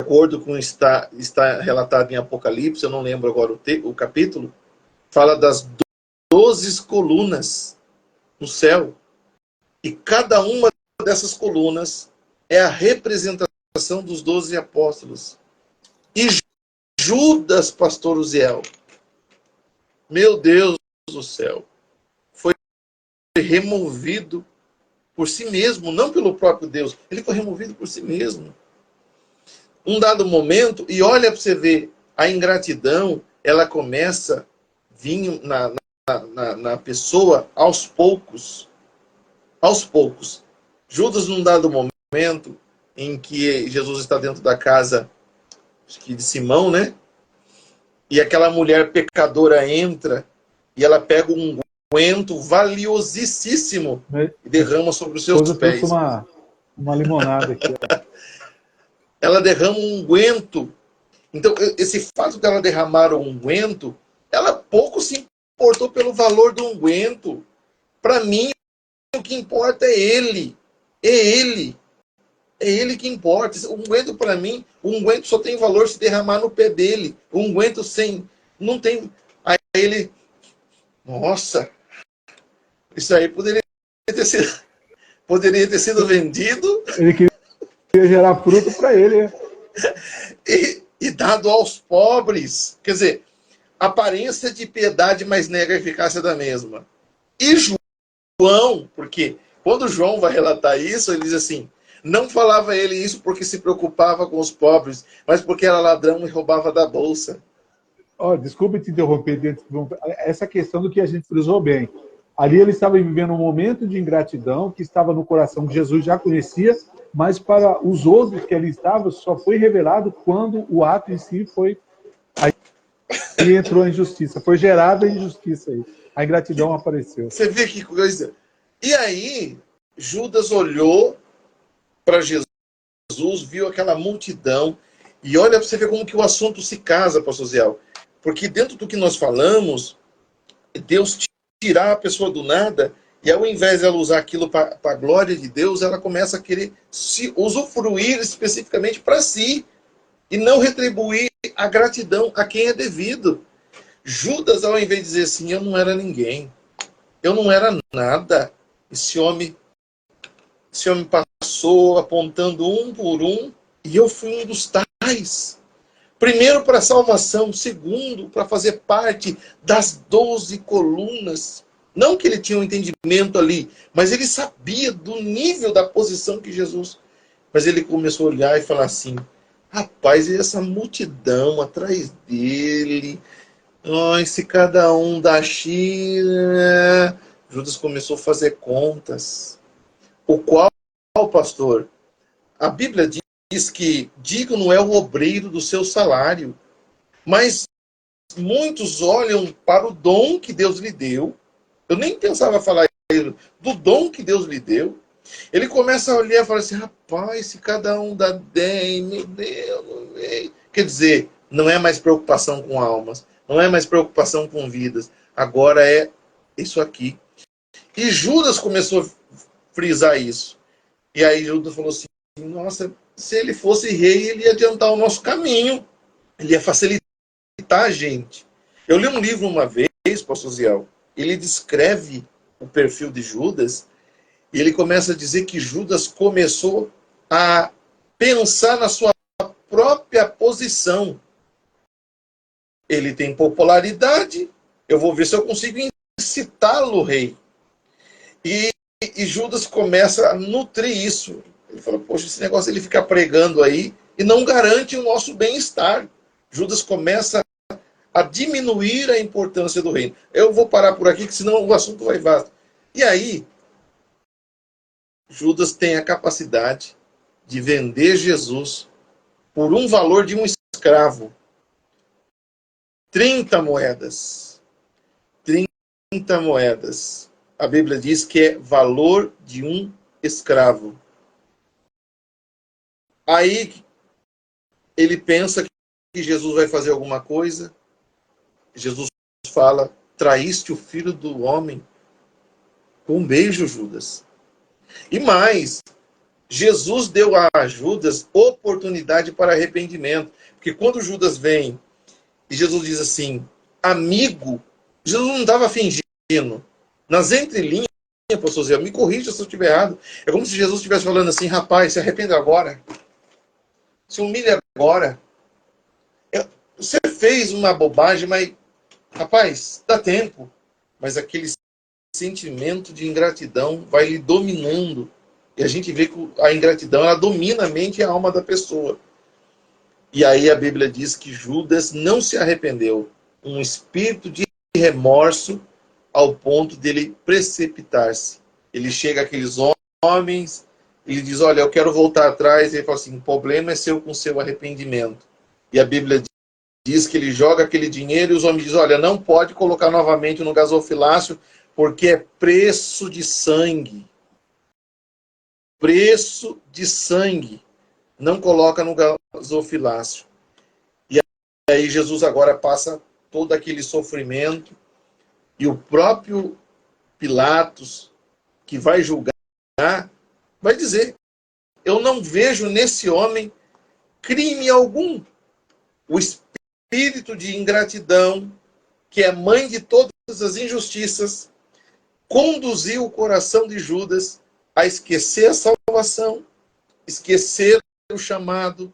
acordo com está relatado em Apocalipse, eu não lembro agora o capítulo, fala das 12 colunas no céu. E cada uma dessas colunas é a representação dos 12 apóstolos. E Judas, pastor Uziel, meu Deus do céu, foi removido por si mesmo, não pelo próprio Deus. Ele foi removido por si mesmo. Um dado momento, e olha para você ver, a ingratidão, ela começa a vir na pessoa aos poucos. Aos poucos. Judas, num dado momento, em que Jesus está dentro da casa, acho que de Simão, né? E aquela mulher pecadora entra e ela pega um unguento valiosíssimo e derrama sobre os seus pés. Uma limonada aqui. Ela derrama um unguento. Então, esse fato dela derramar o unguento, ela pouco se importou pelo valor do unguento. Para mim, o que importa é ele. É ele. É ele que importa. O unguento, para mim, o unguento só tem valor se derramar no pé dele. O unguento sem... Não tem... Aí ele... Nossa! Isso aí poderia ter sido vendido. Ele queria gerar fruto para ele. Né? E dado aos pobres. Quer dizer, aparência de piedade, mas nega a eficácia da mesma. E João, porque quando João vai relatar isso, ele diz assim, não falava ele isso porque se preocupava com os pobres, mas porque era ladrão e roubava da bolsa. Desculpe te interromper, essa questão do que a gente frisou bem. Ali ele estava vivendo um momento de ingratidão que estava no coração que Jesus já conhecia, mas para os outros que ali estavam, só foi revelado quando o ato em si foi... Aí entrou a injustiça, foi gerada a injustiça aí. A ingratidão apareceu. Você vê que coisa... E aí, Judas olhou para Jesus, viu aquela multidão, e olha para você ver como que o assunto se casa, pastor Ziel. Porque dentro do que nós falamos, Deus tirar a pessoa do nada, e ao invés de ela usar aquilo para a glória de Deus, ela começa a querer se usufruir especificamente para si, e não retribuir a gratidão a quem é devido. Judas, ao invés de dizer assim, eu não era ninguém, eu não era nada, esse homem passou apontando um por um, e eu fui um dos tais. Primeiro, para a salvação. Segundo, para fazer parte das 12 colunas. Não que ele tinha um entendimento ali, mas ele sabia do nível da posição que Jesus... Mas ele começou a olhar e falar assim, rapaz, e essa multidão atrás dele... Ai, se cada um dá X... Judas começou a fazer contas. O qual, pastor, a Bíblia diz que digno é o obreiro do seu salário. Mas muitos olham para o dom que Deus lhe deu. Eu nem pensava falar isso, do dom que Deus lhe deu. Ele começa a olhar e fala assim, rapaz, se cada um dá 10, meu Deus. Quer dizer, não é mais preocupação com almas, não é mais preocupação com vidas. Agora é isso aqui. E Judas começou a frisar isso. E aí Judas falou assim, nossa, se ele fosse rei, ele ia adiantar o nosso caminho. Ele ia facilitar a gente. Eu li um livro uma vez, pastor Ziel, ele descreve o perfil de Judas, e ele começa a dizer que Judas começou a pensar na sua própria posição. Ele tem popularidade, eu vou ver se eu consigo incitá-lo, rei. E, e Judas começa a nutrir isso. Ele fala, poxa, esse negócio ele fica pregando aí e não garante o nosso bem-estar. Judas começa a diminuir a importância do reino. Eu vou parar por aqui, que senão o assunto vai vasto. E aí, Judas tem a capacidade de vender Jesus por um valor de um escravo. 30 moedas. 30 moedas. A Bíblia diz que é valor de um escravo. Aí ele pensa que Jesus vai fazer alguma coisa. Jesus fala, traíste o filho do homem com um beijo, Judas. E mais, Jesus deu a Judas oportunidade para arrependimento. Porque quando Judas vem e Jesus diz assim, amigo, Jesus não estava fingindo. Nas entrelinhas, pastor Zé, me corrija se eu estiver errado. É como se Jesus estivesse falando assim, rapaz, se arrependa agora. Se humilha agora. Você fez uma bobagem, mas, rapaz, dá tempo. Mas aquele sentimento de ingratidão vai lhe dominando. E a gente vê que a ingratidão, ela domina a mente e a alma da pessoa. E aí a Bíblia diz que Judas não se arrependeu. Um espírito de remorso ao ponto dele precipitar-se. Ele chega àqueles homens, ele diz, olha, eu quero voltar atrás. E ele fala assim, o problema é seu com seu arrependimento. E a Bíblia diz que ele joga aquele dinheiro e os homens dizem, olha, não pode colocar novamente no gasofilácio, porque é preço de sangue. Preço de sangue. Não coloca no gasofilácio. E aí Jesus agora passa todo aquele sofrimento. E o próprio Pilatos, que vai julgar, vai dizer, eu não vejo nesse homem crime algum. O espírito de ingratidão, que é mãe de todas as injustiças, conduziu o coração de Judas a esquecer a salvação, esquecer o chamado.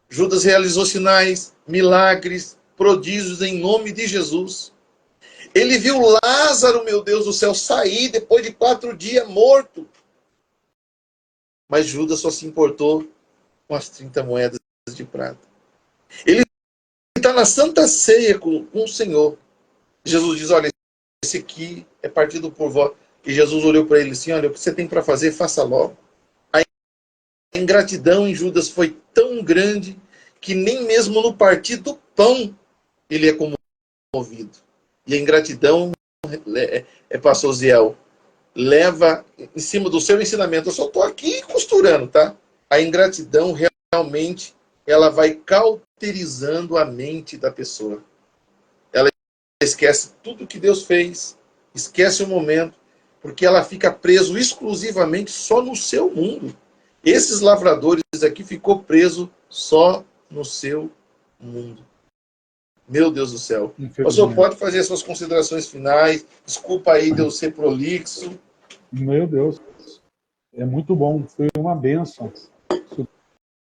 Judas realizou sinais, milagres, prodígios em nome de Jesus. Ele viu Lázaro, meu Deus do céu, sair depois de 4 dias morto. Mas Judas só se importou com as 30 moedas de prata. Ele está na Santa Ceia com o Senhor. Jesus diz, olha, esse aqui é partido por vós. E Jesus olhou para ele assim, olha, o que você tem para fazer, faça logo. A ingratidão em Judas foi tão grande que nem mesmo no partir do pão ele é comovido. E a ingratidão, pastor Ziel, leva em cima do seu ensinamento. Eu só estou aqui costurando, tá? A ingratidão realmente, ela vai cauterizando a mente da pessoa. Ela esquece tudo que Deus fez, esquece o momento, porque ela fica preso exclusivamente só no seu mundo. Esses lavradores aqui ficou preso só no seu mundo. Meu Deus do céu. O senhor pode fazer suas considerações finais. Desculpa aí de eu ser prolixo. Meu Deus. É muito bom. Foi uma bênção.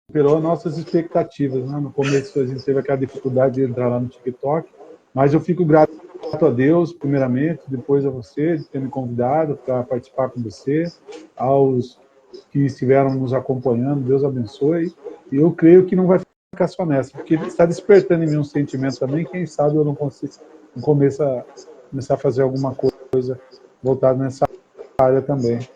Superou nossas expectativas. Né? No começo a gente teve aquela dificuldade de entrar lá no TikTok. Mas eu fico grato a Deus, primeiramente, depois a você, de ter me convidado para participar com você, aos que estiveram nos acompanhando. Deus abençoe. E eu creio que não vai ficar só nessa, porque está despertando em mim um sentimento também, quem sabe eu não consigo começar a fazer alguma coisa voltada nessa área também.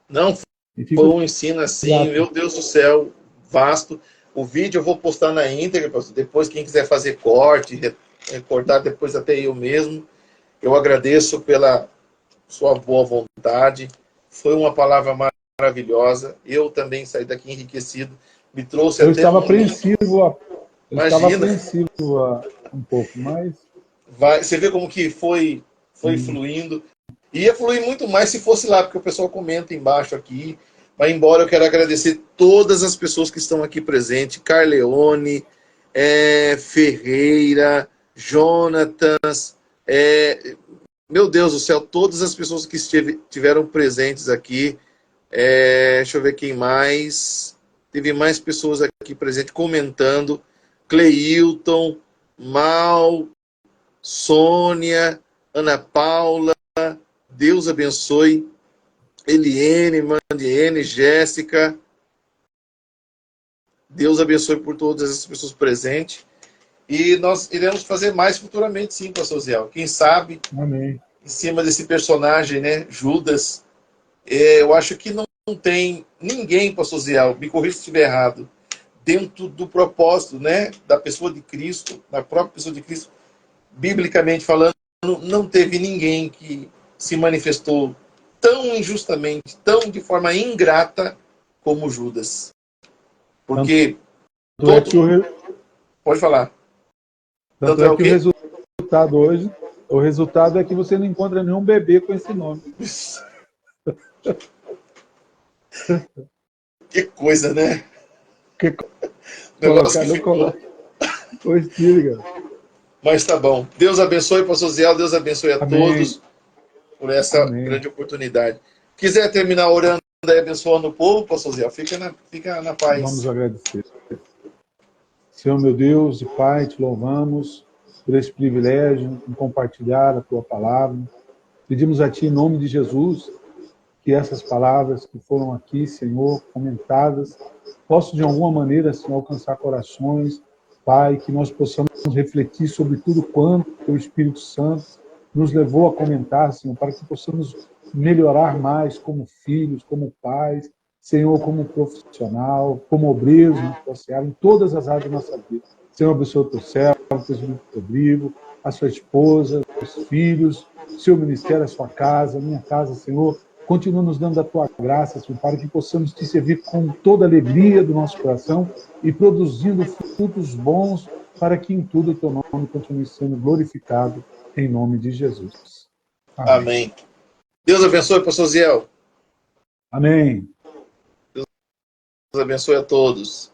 Não, foi um ensino assim, meu Deus do céu, vasto. O vídeo eu vou postar na íntegra, depois quem quiser fazer corte, recortar depois até eu mesmo. Eu agradeço pela sua boa vontade, foi uma palavra maravilhosa, eu também saí daqui enriquecido. Me trouxe eu estava apreensivo, um pouco, mas... Você vê como que foi fluindo. Ia fluir muito mais se fosse lá, porque o pessoal comenta embaixo aqui. Mas embora eu quero agradecer todas as pessoas que estão aqui presentes. Carleone, Ferreira, Jonatas, meu Deus do céu, todas as pessoas que estiveram presentes aqui. Deixa eu ver quem mais... Teve mais pessoas aqui presentes comentando. Cleilton, Mal, Sônia, Ana Paula, Deus abençoe Eliene, Mandiene, Jéssica. Deus abençoe por todas as pessoas presentes. E nós iremos fazer mais futuramente, sim, pastor Zé. Quem sabe, Amém. em cima desse personagem, né, Judas, eu acho que não tem ninguém, pastor Zé, me corrija se estiver errado, dentro do propósito, né, da pessoa de Cristo, da própria pessoa de Cristo, biblicamente falando, não teve ninguém que se manifestou tão injustamente, tão de forma ingrata como Judas. Porque Tanto é que pode falar. Tanto é que o resultado é que você não encontra nenhum bebê com esse nome. Que coisa, né? Que Negócio que ficou. Pois diga. Mas tá bom. Deus abençoe, pastor Zé. Deus abençoe a Amém. todos por essa Amém. grande oportunidade. Quiser terminar orando e abençoando o povo, pastor Zé, fica na paz. Vamos agradecer. Senhor, meu Deus e Pai, te louvamos por esse privilégio em compartilhar a tua palavra. Pedimos a ti, em nome de Jesus, que essas palavras que foram aqui, Senhor, comentadas, possam de alguma maneira, Senhor, alcançar corações, Pai, que nós possamos refletir sobre tudo quanto o Espírito Santo nos levou a comentar, Senhor, para que possamos melhorar mais como filhos, como pais, Senhor, como profissional, como obreiros na tua seara, em todas as áreas da nossa vida. Senhor, abençoa o teu servo, o teu Rodrigo, a sua esposa, os filhos, o seu ministério, a sua casa, a minha casa, Senhor. Continua nos dando a tua graça, Senhor, para que possamos te servir com toda a alegria do nosso coração e produzindo frutos bons para que em tudo o teu nome continue sendo glorificado, em nome de Jesus. Amém. Amém. Deus abençoe, pastor Ziel. Amém. Deus abençoe a todos.